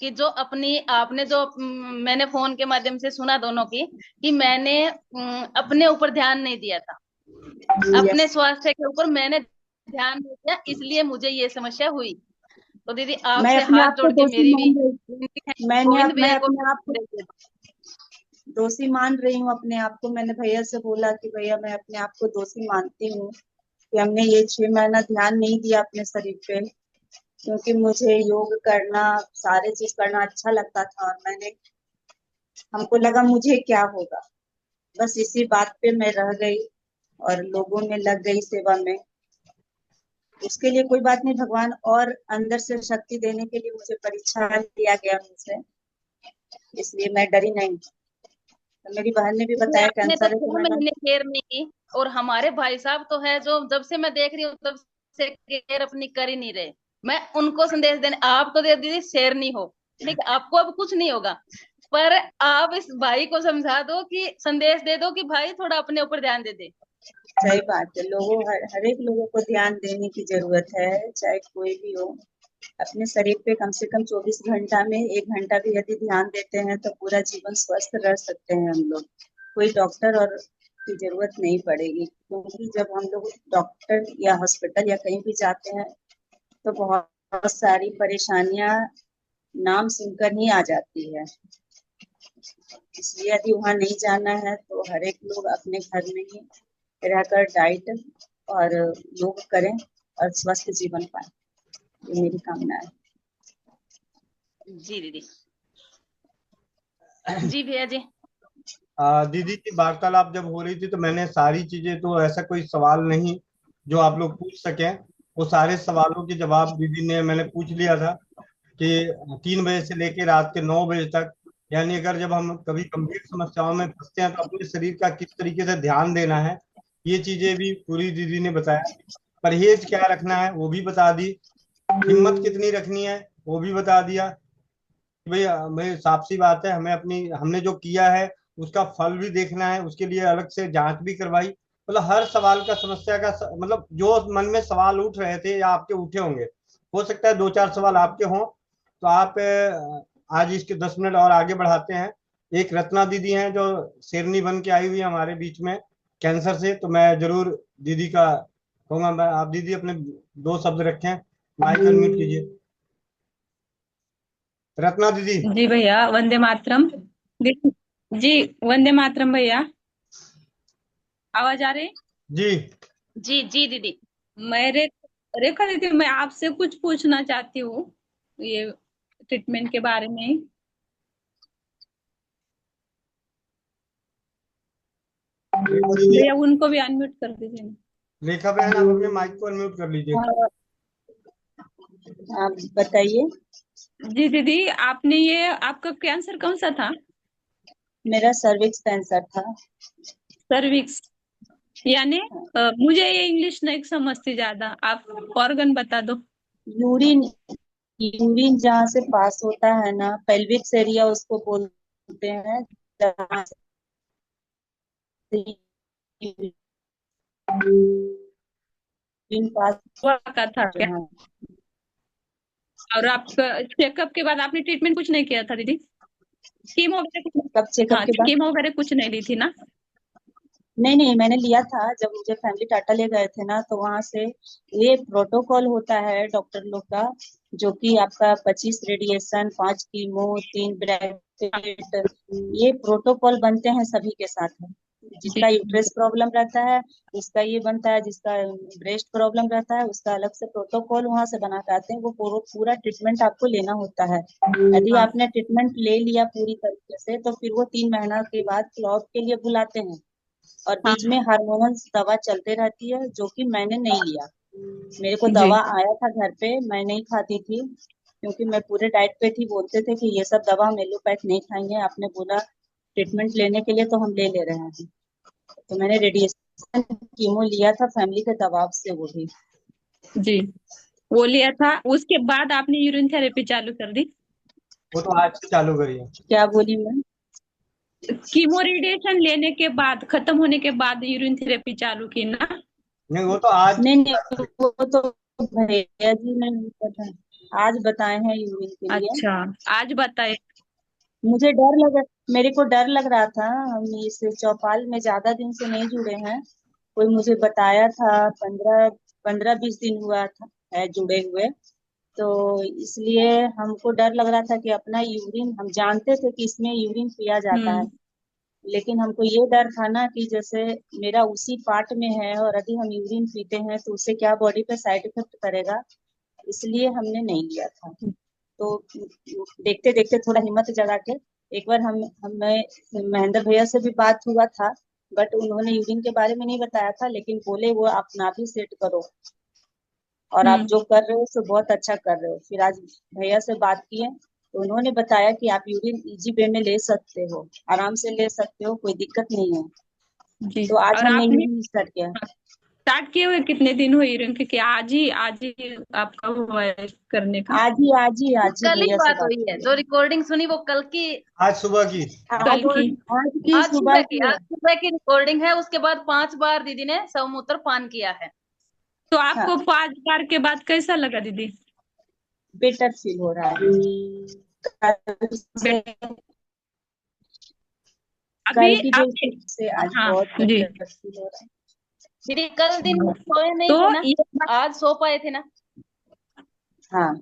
कि जो अपनी आपने जो मैंने फोन के माध्यम से सुना दोनों की, कि मैंने अपने ऊपर ध्यान नहीं दिया था, अपने यस, स्वास्थ्य के ऊपर मैंने ध्यान नहीं दिया, इसलिए मुझे ये समस्या हुई। तो दीदी मैं आपसे अपने हाथ आप को जोड़ के दोषी मेरी भी मान रही विनती है, मैंने गोविंद मैं भैया को अपने आप को दोषी मान रही हूँ अपने आप को। मैंने भैया से बोला कि भैया मैं अपने आप को दोषी मानती हूँ कि हमने ये 6 महीना ध्यान नहीं दिया अपने शरीर पे, क्योंकि मुझे योग करना, सारे चीज करना अच्छा लगता था, और हमको लगा मुझे क्या होगा। बस इसी बात पे मैं रह गई और लोगों में लग गई सेवा में। उसके लिए कोई बात नहीं, भगवान और अंदर से शक्ति देने के लिए मुझे परीक्षा लिया गया मुझसे, इसलिए मैं डरी नहीं। तो मेरी बहन ने भी दीदी, बताया आपने तो कैंसर है, तो 6 महीने केयर नहीं की, और हमारे भाई साहब तो है जो जब से मैं देख रही हूँ तब से केयर अपनी कर ही नहीं रहे। मैं उनको संदेश देने, आप तो दे दीदी शेर नहीं हो, ठीक है, आपको अब कुछ नहीं होगा, पर आप इस भाई को समझा दो, कि संदेश दे दो कि भाई थोड़ा अपने ऊपर ध्यान दे दे। सही बात है। हर एक लोगों को ध्यान देने की जरूरत है, चाहे कोई भी हो। अपने शरीर पे कम से कम 24 घंटा में 1 घंटा भी यदि ध्यान देते हैं तो पूरा जीवन स्वस्थ रह सकते हैं हम लोग। कोई डॉक्टर और की जरूरत नहीं पड़ेगी, क्योंकि जब हम लोग डॉक्टर या हॉस्पिटल या कहीं भी जाते हैं तो बहुत सारी परेशानियां नाम सुनकर ही आ जाती है। इसलिए यदि वहाँ नहीं जाना है तो हर एक लोग अपने घर में ही रहकर डाइट और योग करें और स्वस्थ जीवन पाएं। ये मेरी कामना है। जी दीदी। जी भैया जी। दीदी की वार्तालाप जब हो रही थी तो मैंने सारी चीजें, तो ऐसा कोई सवाल नहीं जो आप लोग पूछ सकें, वो सारे सवालों के जवाब दीदी ने मैंने पूछ लिया था कि 3 बजे से लेकर रात के 9 बजे तक, यानी अगर जब हम कभी गंभीर समस्याओं में फंसते हैं तो अपने शरीर का किस तरीके से ध्यान देना है, ये चीजें भी पूरी दीदी ने बताया। परहेज क्या रखना है वो भी बता दी, हिम्मत कितनी रखनी है वो भी बता दिया। भाई भाई साफ सी बात है, हमें अपनी हमने जो किया है उसका फल भी देखना है, उसके लिए अलग से जांच भी करवाई। मतलब हर सवाल का, समस्या का मतलब जो मन में सवाल उठ रहे थे या आपके उठे होंगे, हो सकता है 2-4 सवाल आपके हों, तो आप आज इसके 10 मिनट और आगे बढ़ाते हैं। एक रत्ना दीदी हैं जो शेरनी बन के आई हुई है हमारे बीच में कैंसर से, तो मैं जरूर दीदी का कहूंगा, मैं आप दीदी अपने 2 शब्द रखें, माइक अनम्यूट कीजिए। रत्ना दीदी। जी भैया, वंदे मातरम। जी, वंदे मातरम भैया। आवाज आ रही? जी जी जी दीदी। मैं रेखा दीदी, मैं आपसे कुछ पूछना चाहती हूँ ये ट्रीटमेंट के बारे में। रेखा दीदी, भैया उनको भी अनम्यूट कर दीजिए ना। रेखा बहन आप अपने माइक को अनम्यूट कर लीजिए। आप बताइए। जी दीदी, आपने ये आपका कैंसर कौन सा था? मेरा सर्विक्स कैंसर था। सर्विक्स, यानी मुझे ये इंग्लिश नहीं समझती ज्यादा, आप ऑर्गन बता दो। यूरिन यूरिन जहाँ से पास होता है ना, पेल्विक एरिया उसको बोलते हैं, जहाँ से यूरिन पास हुआ का था क्या? जो है। और आपका चेकअप के बाद आपने ट्रीटमेंट कुछ नहीं किया था दीदी? कीमो वगैरह कब चेकअप हाँ, के बाद? कीमो वगैरह कुछ नहीं ली थी ना? नहीं नहीं, मैंने लिया था जब मुझे फैमिली टाटा ले गए थे ना, तो वहां से ये प्रोटोकॉल होता है डॉक्टर लोग का, जो कि आपका 25 रेडिएशन, 5 कीमो, 3 ब्रैकेट, ये प्रोटोकॉल बनते हैं सभी के साथ है। जी जिसका यूट्रस प्रॉब्लम रहता है उसका ये बनता है, जिसका ब्रेस्ट प्रॉब्लम रहता है उसका अलग से प्रोटोकॉल वहां से बना के आते हैं। वो पूरा ट्रीटमेंट आपको लेना होता है। यदि हाँ आपने ट्रीटमेंट ले लिया पूरी तरीके से, तो फिर वो 3 महीना के बाद फ्लॉप के लिए बुलाते हैं, और हाँ बीच में हार्मोन्स दवा चलते रहती है, जो कि मैंने नहीं लिया। मेरे को जी दवा आया था घर पे, मैं नहीं खाती थी क्योंकि मैं पूरे डाइट पे थी। बोलते थे कि ये सब दवा हम एलोपैथ नहीं खाएंगे, आपने बोला ट्रीटमेंट लेने के लिए तो हम ले ले रहे हैं। तो मैंने रेडिएशन कीमो लिया था फैमिली के दबाव से, वो भी। जी वो लिया था, उसके बाद आपने यूरिन थेरेपी चालू कर दी? वो तो आज से चालू करिए। क्या बोली मैं? कीमो रेडिएशन लेने के बाद, खत्म होने के बाद यूरिन थेरेपी चालू की ना? नहीं, वो तो आज। नहीं नहीं, वो तो भैया जी ने बताया, आज बताए हैं यूरिन के लिए। अच्छा, आज बताए। मुझे डर लग मेरे को डर लग रहा था, हम इस चौपाल में ज्यादा दिन से नहीं जुड़े हैं। कोई मुझे बताया था, 15-20 दिन हुआ था है जुड़े हुए। तो इसलिए हमको डर लग रहा था कि अपना यूरिन, हम जानते थे कि इसमें यूरिन पिया जाता है, हम्म लेकिन हमको ये डर था ना कि जैसे मेरा उसी पार्ट में है, और यदि हम यूरिन पीते हैं तो उससे क्या बॉडी पे साइड इफेक्ट करेगा, इसलिए हमने नहीं लिया था। तो देखते देखते थोड़ा हिम्मत जगा के एक बार हमें महेंद्र भैया से भी बात हुआ था, बट उन्होंने यूरिन के बारे में नहीं बताया था, लेकिन बोले वो आप नाभि सेट करो, और आप हम्म जो कर रहे हो सो बहुत अच्छा कर रहे हो। फिर आज भैया से बात किए तो उन्होंने बताया कि आप यूरिन इजी वे में ले सकते हो, आराम से ले सकते हो, कोई दिक्कत नहीं है। जी। तो आज और हमने आपने यूरिन स्टार्ट किया। स्टार्ट किए हुए कितने दिन हुए यूरिन के? कि आज ही आपका हुआ है करने का? आज ही कल ही भैया से बात बात हुई है, की जो रिकॉर्डिंग सुनी वो कल की। आज सुबह की। है। कल की? आज सुबह की आज है। सुबह की रिकॉर्डिंग है। उसके बाद 5 बार दीदी ने समूत्र पान किया है। तो हाँ, आपको 5 बार के बाद कैसा लगा दीदी? बेटर फील हो रहा है। कल से अभी कल की आपने? बेसिस से आज हाँ बहुत जी। बेटर फील हो रहा दीदी कल दिन में सोए नहीं तो थे ना, ये आज सो पाए थे ना। है। हाँ,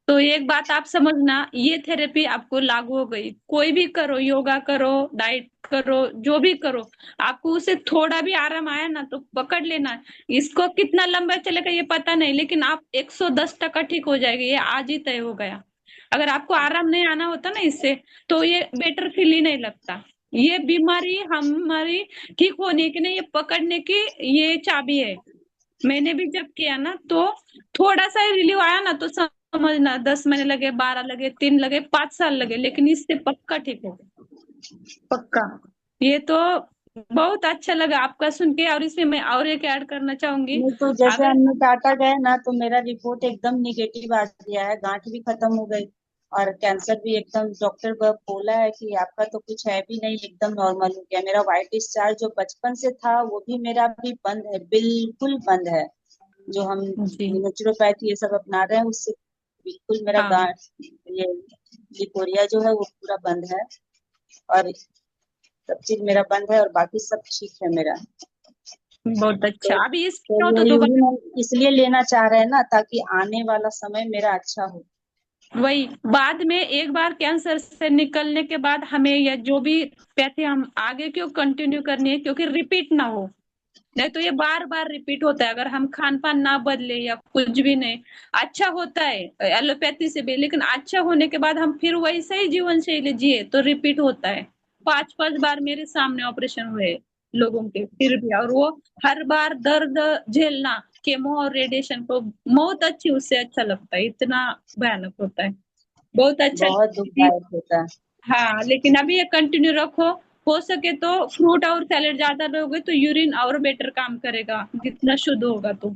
तो एक बात आप समझना, ये थेरेपी आपको लागू हो गई। कोई भी करो, योगा करो, डाइट करो, जो भी करो, आपको उसे थोड़ा भी आराम आया ना तो पकड़ लेना। इसको कितना लंबा चलेगा ये पता नहीं, लेकिन आप 110% ठीक हो जाएगी, ये आज ही तय हो गया। अगर आपको आराम नहीं आना होता ना इससे, तो ये बेटर फील ही नहीं लगता। ये बीमारी हमारी ठीक होने की नहीं, ये पकड़ने की ये चाबी है। मैंने भी जब किया ना तो थोड़ा सा रिलीव आया ना तो समझना 10 महीने लगे, 12 लगे, 3 लगे, 5 साल लगे, लेकिन इससे पक्का ठीक हो गया, पक्का। ये तो बहुत अच्छा लगा आपका सुन के। और इसमें मैं और एक ऐड करना चाहूंगी। नहीं तो जैसे अगर हमने टाटा गए ना, तो मेरा रिपोर्ट एकदम निगेटिव आ गया है, गांठ भी खत्म हो गई, और कैंसर भी एकदम, डॉक्टर बोला है कि आपका तो कुछ है भी नहीं, एकदम नॉर्मल हो गया। मेरा वाइट डिस्चार्ज जो बचपन से था वो भी मेरा भी बंद है, बिल्कुल बंद है। जो हम जी नेचुरोपैथी ये सब अपना रहे हैं उससे बिल्कुल मेरा हाँ, गांठ, ये लिकोरिया जो है वो पूरा बंद है, और सब चीज मेरा बंद है, और बाकी सब ठीक है मेरा। बहुत तो अच्छा। अभी तो इसके हो तो ये दोबारा यूरिन हम इसलिए लेना चाह रहे हैं ना, ताकि आने वाला समय मेरा अच्छा हो। वही, बाद में एक बार कैंसर से निकलने के बाद हमें या जो भी पैथी हम आगे क्यों कंटिन्यू करनी है, क्योंकि रिपीट ना हो। नहीं तो ये बार बार रिपीट होता है अगर हम खान पान ना बदले या कुछ भी नहीं। अच्छा होता है एलोपैथी से भी, लेकिन अच्छा होने के बाद हम फिर वैसे ही जीवन शैली जिए तो रिपीट होता है। 5-5 बार मेरे सामने ऑपरेशन हुए लोगों के, फिर भी। और वो हर बार दर्द झेलना, केमो और रेडिएशन को, मौत अच्छी उससे अच्छा लगता है, इतना भयानक होता है। बहुत अच्छा बहुत लगता है। दुखदायक होता है। हाँ, लेकिन अभी ये कंटिन्यू रखो। हो सके तो फ्रूट और सैलेड ज्यादा लोगे तो यूरिन और बेटर काम करेगा, जितना शुद्ध होगा तो।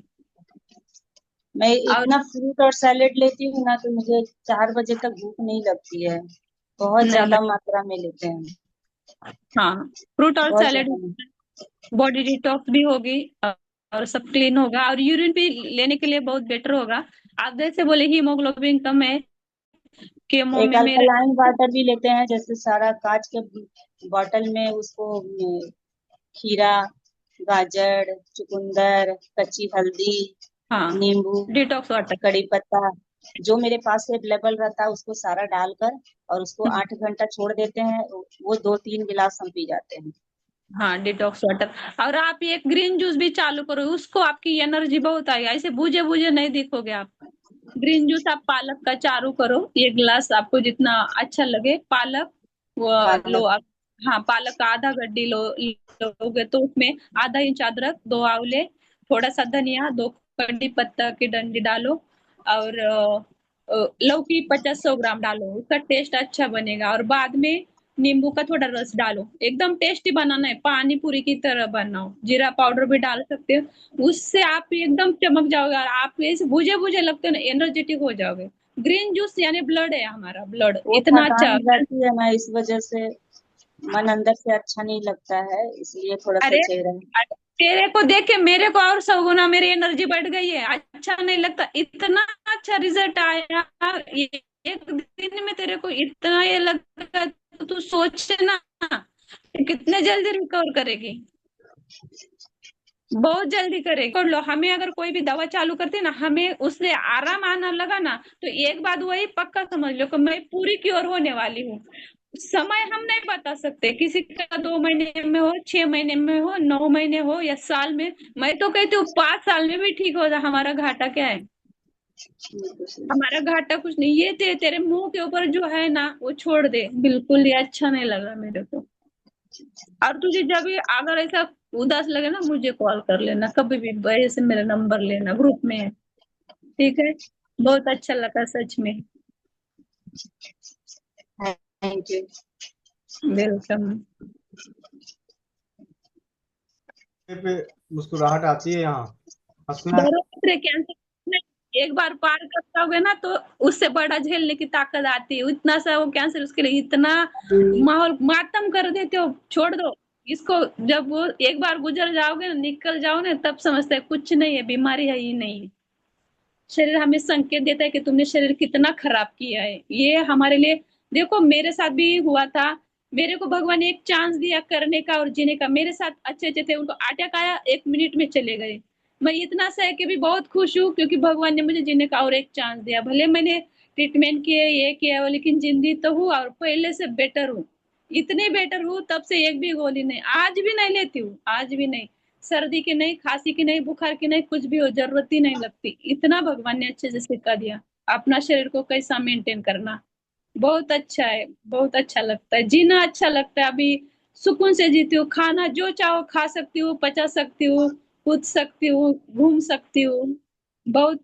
मैं और इतना फ्रूट और सैलेड लेती हूँ ना, तो मुझे 4 बजे तक भूख नहीं लगती है। बहुत नहीं ज्यादा लग मात्रा में लेते हैं, हाँ, फ्रूट और बहुत सैलेड, ज्यादा। बॉडी डिटॉक्स भी होगी और सब क्लीन होगा, और यूरिन भी लेने के लिए बहुत बेटर होगा। आप जैसे बोले हीमोग्लोबिन कम है, केमो एक में मेरे। अल्कलाइन वाटर भी लेते हैं, जैसे सारा कांच के बॉटल में उसको खीरा, गाजर, चुकंदर, कच्ची हल्दी, हाँ, नींबू, डिटॉक्स वाटर। कड़ी पत्ता, जो मेरे पास अवेलेबल रहता है उसको सारा डालकर और उसको 8 घंटा छोड़ देते हैं। वो 2-3 गिलास हम पी जाते हैं। हाँ, डिटॉक्स वाटर। और आप एक ग्रीन जूस भी चालू करो, उसको आपकी एनर्जी बहुत आएगी, ऐसे बूझे बूझे नहीं दिखोगे आप। ग्रीन जूस आप पालक का चारू करो, 1 गिलास, आपको जितना अच्छा लगे पालक वो लो पालक, आप। हाँ, पालक का आधा गड्डी लोगे तो उसमें आधा इंच अदरक, 2 आंवले, थोड़ा सा धनिया, 2 कड़ी पत्ता की डंडी डालो, और लौकी 50-100 ग्राम डालो, उसका टेस्ट अच्छा बनेगा। और बाद में नींबू का थोड़ा रस डालो, एकदम टेस्टी बनाना है, पानी पूरी की तरह बनाओ। जीरा पाउडर भी डाल सकते हो, उससे आप एकदम चमक जाओगे और आप ऐसे बुझे बुझे लगते हो ना, एनर्जेटिक हो जाओगे। ग्रीन जूस यानी ब्लड है, हमारा ब्लड वो इतना थकान अच्छा। रहती है ना, इस वजह से मन अंदर से अच्छा नहीं लगता है, इसलिए थोड़ा सा अरे चेहरा। अरे, तेरे को देख के मेरे को और 100 गुना मेरी एनर्जी बढ़ गई है। अच्छा नहीं लगता, इतना अच्छा रिजल्ट आया। ये एक दिन में तेरे को इतना ये लगा, तो तू सोच ना कितने जल्दी रिकवर करेगी। बहुत जल्दी करेगी। कर लो, हमें अगर कोई भी दवा चालू करती है ना, हमें उससे आराम आना लगा ना, तो एक बात वही पक्का समझ लो कि मैं पूरी क्योर होने वाली हूँ। समय हम नहीं बता सकते, किसी का 2 महीने में हो, 6 महीने में हो, 9 महीने हो, या साल में। मैं तो कहती हूँ 5 साल में भी ठीक हो जाए, हमारा घाटा क्या है। हमारा घाटा कुछ नहीं। ये तेरे मुंह के ऊपर जो है ना, वो छोड़ दे बिल्कुल, ये अच्छा नहीं लगा मेरे को। और तुझे जब भी अगर ऐसा उदास लगे ना, मुझे कॉल कर लेना कभी भी, वजह से मेरा नंबर लेना, ग्रुप में है, ठीक है। बहुत अच्छा लगा सच में। Thank you. वेलकम। पे मुस्कुराहट आती है, यहाँ हंसना है। बराबर, कैंसर एक बार पार कर जाओगे ना, तो उससे बड़ा झेलने की ताकत आती है। इतना सा वो कैंसर उसके लिए इतना माहौल मातम कर देते हो, छोड़ दो इसको। जब वो एक बार गुजर जाओगे ना, निकल जाओ ना, तब समझते हैं कुछ नहीं है, बीमारी है ही नहीं। शरीर हमें संकेत देता है कि तुमने शरीर कितना खराब किया है। ये हमारे लिए, देखो मेरे साथ भी हुआ था। मेरे को भगवान ने एक चांस दिया करने का और जीने का। मेरे साथ अच्छे अच्छे थे, उनको अटैक आया, 1 मिनट में चले गए। मैं इतना सह के भी बहुत खुश हूँ, क्योंकि भगवान ने मुझे जीने का और एक चांस दिया। भले मैंने ट्रीटमेंट किए, ये किया वो, लेकिन जिंदी तो हूँ, और पहले से बेटर हूँ। इतनी बेटर हूँ, तब से एक भी गोली नहीं, आज भी नहीं लेती हूँ, आज भी नहीं। सर्दी की नहीं, खांसी की नहीं, बुखार की नहीं, कुछ भी हो जरूरत ही नहीं लगती। इतना भगवान ने अच्छे से सिखा दिया अपना शरीर को कैसा मेंटेन करना। बहुत अच्छा है, बहुत अच्छा लगता है, जीना अच्छा लगता है। अभी सुकून से जीती हूँ, खाना जो चाहो खा सकती हूँ, पचा सकती हूँ, कूद सकती हूँ, घूम सकती हूँ। बहुत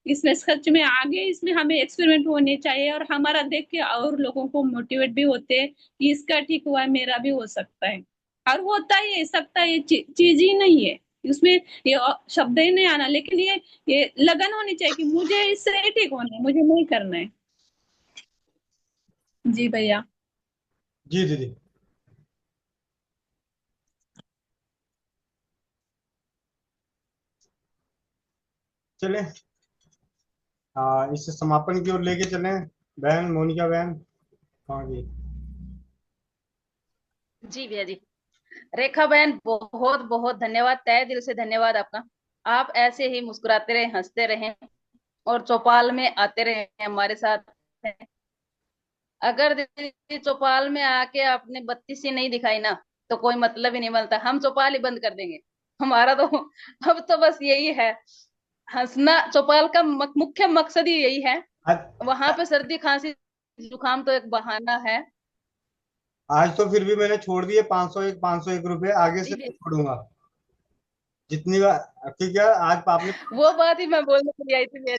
इसमें सच में आगे इसमें हमें एक्सपेरिमेंट होने चाहिए, और हमारा देख के और लोगों को मोटिवेट भी होते हैं कि इसका ठीक हुआ है, मेरा भी हो सकता है। और होता ही है, सकता है, ये चीज ही नहीं है उसमें, ये शब्द ही नहीं आना, लेकिन ये लगन होनी चाहिए कि मुझे इससे ठीक होना है, मुझे नहीं करना है। जी भैया। जी दीदी। चले, इसे समापन की ओर लेके चले बहन, मोनिका बहन। हाँ जी। जी भैया जी। रेखा बहन, बहुत बहुत धन्यवाद, तहे दिल से धन्यवाद आपका। आप ऐसे ही मुस्कुराते रहे, हंसते रहे, और चौपाल में आते रहे हमारे साथ। अगर दीदी चौपाल में आके आपने बत्ती सी नहीं दिखाई ना, तो कोई मतलब ही नहीं बनता, हम चौपाल ही बंद कर देंगे। हमारा तो अब तो बस यही है, हंसना। चौपाल का मुख्य मकसद ही यही है। आज वहां पे सर्दी खांसी जुकाम तो एक बहाना है। आज तो फिर भी मैंने छोड़ दिए 501 आगे से जी, नहीं छोड़ूंगा जितनी बार, क्योंकि यार आज आपने वो बात ही मैं बोलने के लिए आई थी भैया।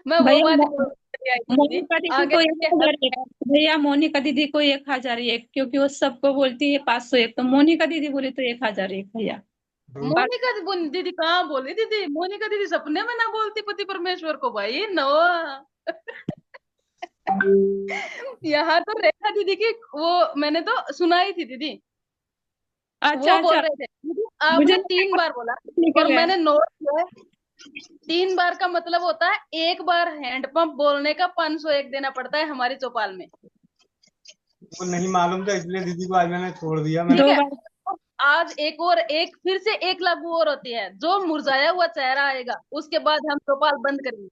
मैं वो भैया बात ही बोलने के लिए आई थी दीदी। मोनिका दीदी आगे को चल के 1,000 एक, भैया मोनिका दीदी को 1,001, क्योंकि वो सबको बोलती है 501, तो मोनिका दीदी बोली तो 1,001 भैया। मोनिका दीदी कहाँ बोली दीदी? मोनिका दीदी सपने में ना बोलती पति परमेश्वर को, भाई नो। यहाँ तो रेखा दीदी की वो मैंने तो सुनाई थी दीदी। अच्छा वो बोल अच्छा, रहे थे दीदी, मुझे आपने लगा 3 बार बोला, और निकल गया। मैंने नोट किया है। 3 बार का मतलब होता है 1 बार हैंडपंप बोलने का 501 देना पड़ता है हमारी चौपाल में। वो नहीं मालूम था, इसलिए दीदी को आज मैंने छोड़ दिया। ठीक मैंने है, तो आज एक और एक फिर से एक लागू और होती है, जो मुरझाया हुआ चेहरा आएगा उसके बाद हम चौपाल बंद करेंगे।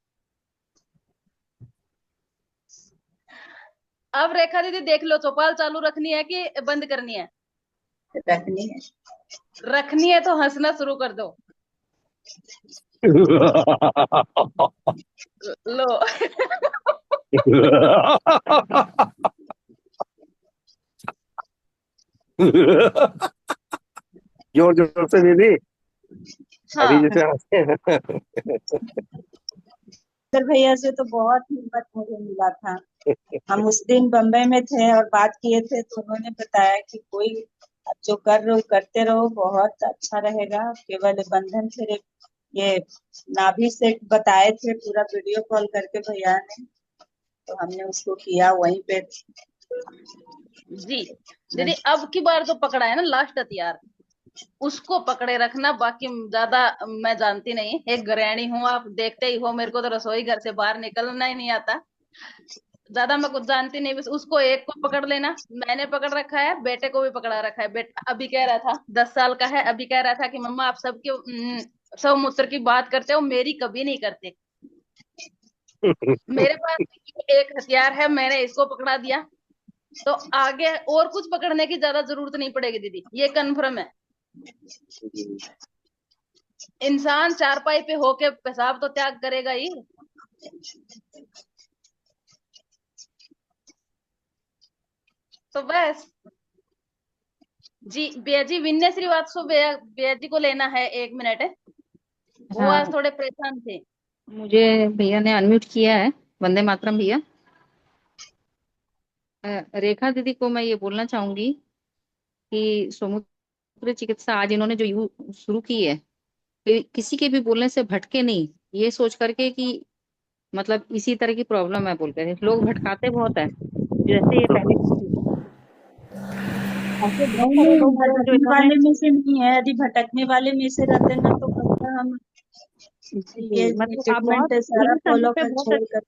अब रेखा दीदी देख लो, चौपाल चालू रखनी है कि बंद करनी है? रखनी है। रखनी है तो हंसना शुरू कर दो। लो। जोर जोर से दीदी, अभी हाँ, जैसे हंसे हैं। सर भैया से तो बहुत हिम्मत मुझे मिला था। हम उस दिन बम्बई में थे और बात किए थे, तो उन्होंने बताया कि कोई आप जो कर रहे हो करते रहो, बहुत अच्छा रहेगा। केवल बंधन से ये नाभि से बताए थे, पूरा वीडियो कॉल करके भैया ने, तो हमने उसको किया वहीं पे। जी दीदी, अब की बार जो पकड़ा है ना लास्ट हथियार, उसको पकड़े रखना। बाकी ज्यादा मैं जानती नहीं, एक गृहिणी हूँ, आप देखते ही हो, मेरे को तो रसोई घर से बाहर निकलना ही नहीं आता, ज्यादा मैं कुछ जानती नहीं। बस उसको एक को पकड़ लेना। मैंने पकड़ रखा है, बेटे को भी पकड़ा रखा है। बेटा अभी कह रहा था, 10 साल का है, अभी कह रहा था कि मम्मा आप सबके सब मूत्र की बात करते हो, मेरी कभी नहीं करते। मेरे पास एक हथियार है, मैंने इसको पकड़ा दिया, तो आगे और कुछ पकड़ने की ज्यादा जरूरत नहीं पड़ेगी दीदी, ये कन्फर्म है। इंसान चारपाई पे होके पेशाब तो त्याग करेगा ही। तो बस जी, भैया जी विनय श्रीवास्तव भैया जी को लेना है 1 मिनट है, वो हाँ, आज थोड़े परेशान थे। मुझे भैया ने अनम्यूट किया है। वंदे मातरम भैया। रेखा दीदी को मैं ये बोलना चाहूंगी कि समुद्र चिकित्सा आज इन्होंने जो शुरू की है, किसी के भी बोलने से भटके नहीं, ये सोच करके कि मतलब इसी तरह की प्रॉब्लम है बोल कर लोग भटकाते बहुत है। जैसे ये पहले ऐसे बहुत नहीं सारे नहीं, लोग हैं जो भटकने इन्होंने वाले में से नहीं है। यदि भटकने वाले में से रहते ना तो पक्का हम ये मतलब आप बहुत ट्रीटमेंट सारा सही समय फॉलो पे कर छोड़कर।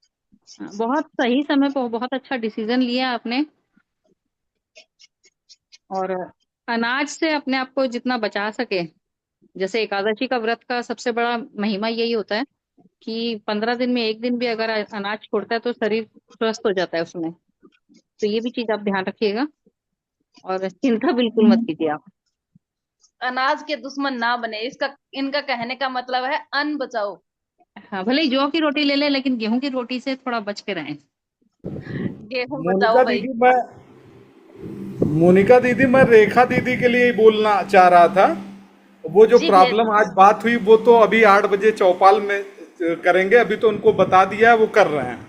बहुत सही समय पे बहुत अच्छा डिसीजन लिया आपने। और अनाज से अपने आप को जितना बचा सके, जैसे एकादशी का व्रत का सबसे बड़ा महिमा यही होता है कि 15 दिन में एक दिन भी अगर अनाज छोड़ता है तो शरीर स्वस्थ हो जाता है उसमें। तो ये भी चीज आप ध्यान रखिएगा और चिंता बिल्कुल मत कीजिए आप। अनाज के दुश्मन ना बने, इसका इनका कहने का मतलब है अन्न बचाओ। हाँ, भले ही जौ की रोटी ले लें लेकिन गेहूं की रोटी से थोड़ा बच के रहें। गेहूं बचाओ मोनिका भाई। दीदी मोनिका दीदी, मैं रेखा दीदी के लिए बोलना चाह रहा था। वो जो जी भैया प्रॉब्लम आज बात हुई वो तो अभी 8 बजे चौपाल में करेंगे, अभी तो उनको बता दिया है, वो कर रहे हैं।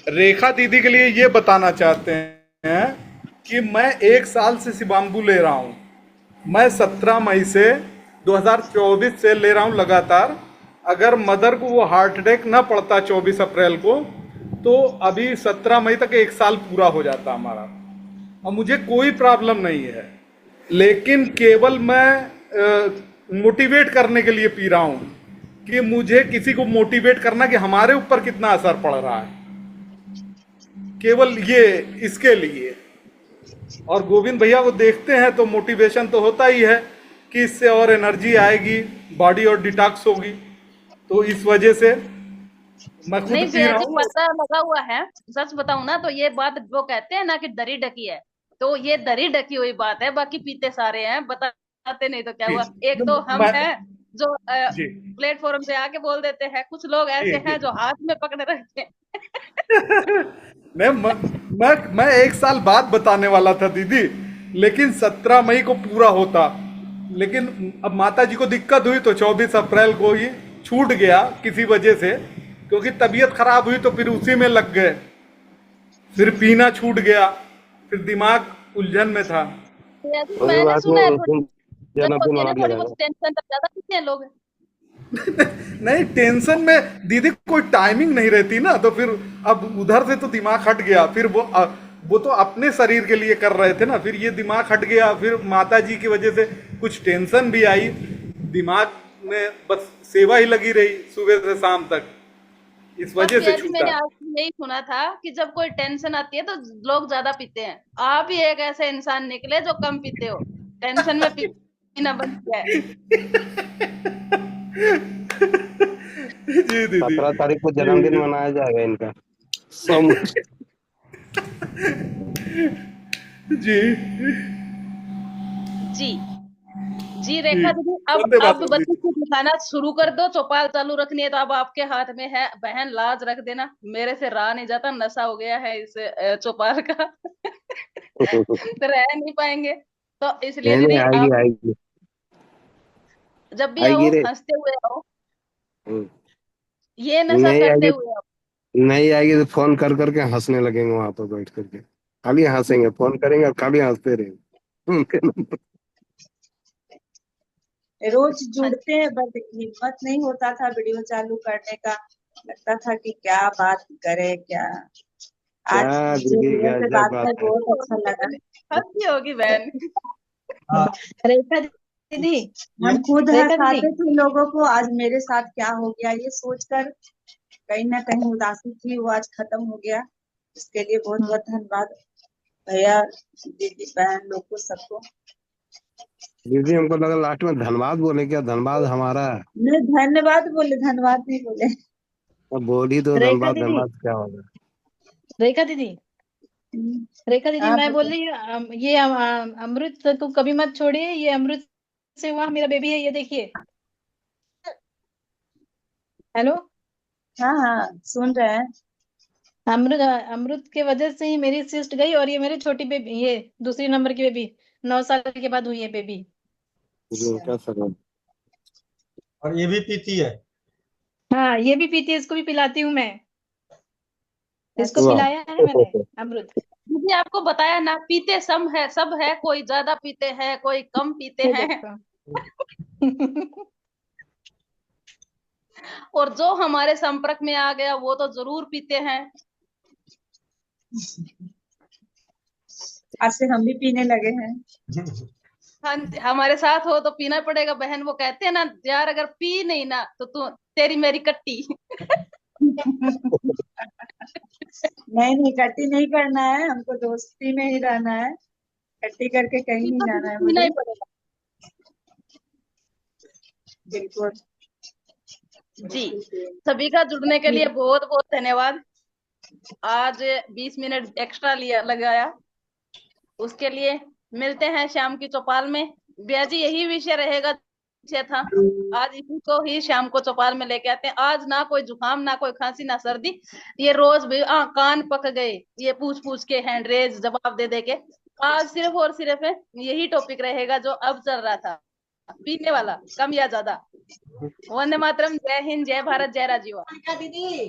रेखा दीदी के लिए ये बताना चाहते हैं कि मैं 1 साल से शिवाम्बू ले रहा हूँ। मैं 17 मई से 2024 से ले रहा हूँ लगातार। अगर मदर को वो हार्ट अटैक न पड़ता 24 अप्रैल को, तो अभी 17 मई तक 1 साल पूरा हो जाता हमारा, और मुझे कोई प्रॉब्लम नहीं है। लेकिन केवल मैं मोटिवेट करने के लिए पी रहा हूँ, कि मुझे किसी को मोटिवेट करना कि हमारे ऊपर कितना असर पड़ रहा है, केवल ये इसके लिए। और गोविंद भैया को देखते हैं तो मोटिवेशन तो होता ही है कि इससे और एनर्जी आएगी, बॉडी और डिटॉक्स होगी। तो इस वजह से मैं खुद नहीं पी भैया रहा जी, हूँ। पता लगा हुआ है। सच बताऊं ना तो ये बात जो कहते हैं ना कि दरी ढकी है, तो ये दरी ढकी हुई बात है, बाकी पीते सारे हैं, बताते नहीं तो क्या हुआ। एक तो हम मैं हैं जो जी प्लेटफॉर्म पे आके बोल देते हैं, कुछ लोग ऐसे जी हैं जो हाथ में पकड़े रहते हैं। मैं 1 साल बाद बताने वाला था दीदी, लेकिन 17 मई को पूरा होता। लेकिन अब माता जी को दिक्कत हुई तो 24 अप्रैल को ही छूट गया किसी वजह से, क्योंकि तबीयत खराब हुई तो फिर उसी में लग गए, फिर पीना छूट गया, फिर दिमाग उलझन में था। भैया जी, कोई मैंने बात सुना है नहीं, थोड़ी जन्मदिन होती है ना, और थोड़ी लगेगा। बहुत टेंशन तक ज्यादा पीते हैं लोग। नहीं, टेंशन में दीदी कोई टाइमिंग नहीं रहती ना, तो फिर अब उधर से तो दिमाग हट गया। फिर वो तो अपने शरीर के लिए कर रहे थे ना, फिर ये दिमाग हट गया। फिर माता जी की वजह से कुछ टेंशन भी आई, दिमाग में बस सेवा ही लगी रही सुबह से शाम तक। इस वजह से बस मैंने छूटा। आज यही सुना था कि जब कोई टेंशन आती है तो लोग ज्यादा पीते हैं। आप ही एक ऐसे इंसान निकले जो कम पीते हो, टेंशन में पीना बंद किया है। जी दीदी। 17 तारीख को जी जन्मदिन जी मनाया जाएगा इनका। सोमवार। जी जी जी। जी। रेखा दीदी, अब वंदे आप मातरम बच्चे दीदी। को दिखाना शुरू कर दो। चौपाल चालू रखनी है तो अब आपके हाथ में है। बहन लाज रख देना, मेरे से रहा नहीं जाता, नशा हो गया है इस चौपाल का। तो रह नहीं पाएंगे। तो इसलिए नहीं नहीं, दीदी आएगी आप आएगी जब भी आएगी आओ रे। हंसते हुए आओ, हम्म, ये नशा नहीं करते आएगी। हुए आओ। नहीं आएगी तो फोन कर करके हंसने लगेंगे वहां पर बैठ करके। खाली हंसेंगे, फोन करेंगे और खाली हंसते रहेंगे उनके नंबर। रोज हाँ जुड़ते हैं बट हिम्मत नहीं होता था वीडियो चालू करने का। लगता था कि क्या बात करे क्या। आज क्या मुझे दीदी, रिया से गजब बात बात कर है। बहुत अच्छा लगा। हंसी होगी बहन। हाँ, रेखा दीदी, हम खुद रेखा हंसाते दीदी, थे लोगों को, आज मेरे साथ क्या हो गया ये सोचकर कहीं ना कहीं उदासी थी, वो आज खत्म हो गया। इसके लिए बहुत बहुत धन्यवाद भैया, दीदी, बहन लोग को, सबको। दीदी हमको लगा लास्ट में धन्यवाद बोले, क्या धन्यवाद हमारा है। नहीं, धन्यवाद बोले, धन्यवाद नहीं बोले। अब बोल ही दो रेखा धन्यवाद, दीदी, धन्यवाद क्या होगा। रेखा दीदी, रेखा दीदी, हाँ मैं बोल बोले। रही हूँ ये अमृत को कभी मत छोड़िए। ये अमृत से हुआ मेरा बेबी है, ये देखिए। हेलो। हाँ हाँ, सुन रहे हैं। अमृत अमृत के वजह से ही मेरी सिस्ट गई, और ये मेरी छोटी बेबी, ये दूसरी नंबर की बेबी 9 साल के बाद हुई है बेबी। जी, क्या सर। और ये भी पीती है। हाँ, ये भी पीती है, इसको भी पिलाती हूँ मैं। इसको अच्छा। पिलाया है मैंने अमृत। दीदी आपको बताया ना, पीते सब है, कोई ज्यादा पीते हैं, कोई कम पीते ये हैं। देखो। और जो हमारे संपर्क में आ गया वो तो जरूर पीते हैं। आज से हम भी पीने लगे हैं। हाँ, हमारे साथ हो तो पीना पड़ेगा बहन। वो कहते हैं ना यार, अगर पी नहीं ना तो तू तेरी मेरी कट्टी। नहीं नहीं, कट्टी नहीं करना है हमको, दोस्ती में ही रहना है। कट्टी करके कहीं नहीं तो जाना है पीना मुझे। ही पड़ेगा। बिल्कुल। जी, सभी का जुड़ने के लिए बहुत बहुत धन्यवाद। आज 20 मिनट एक्स्ट्रा लिया लगाया, उसके लिए मिलते हैं शाम की चौपाल में। भैया जी यही विषय रहेगा, विषय था आज, इसी को ही शाम को चौपाल में लेके आते हैं। आज ना कोई जुकाम, ना कोई खांसी, ना सर्दी। ये रोज भी कान पक गए, ये पूछ पूछ के हैंड रेज जवाब दे दे के। आज सिर्फ और सिर्फ यही टॉपिक रहेगा जो अब चल रहा था, पीने वाला, कम या ज्यादा। वंदे मातरम, जय हिंद, जय भारत, जय राजीव। दीदी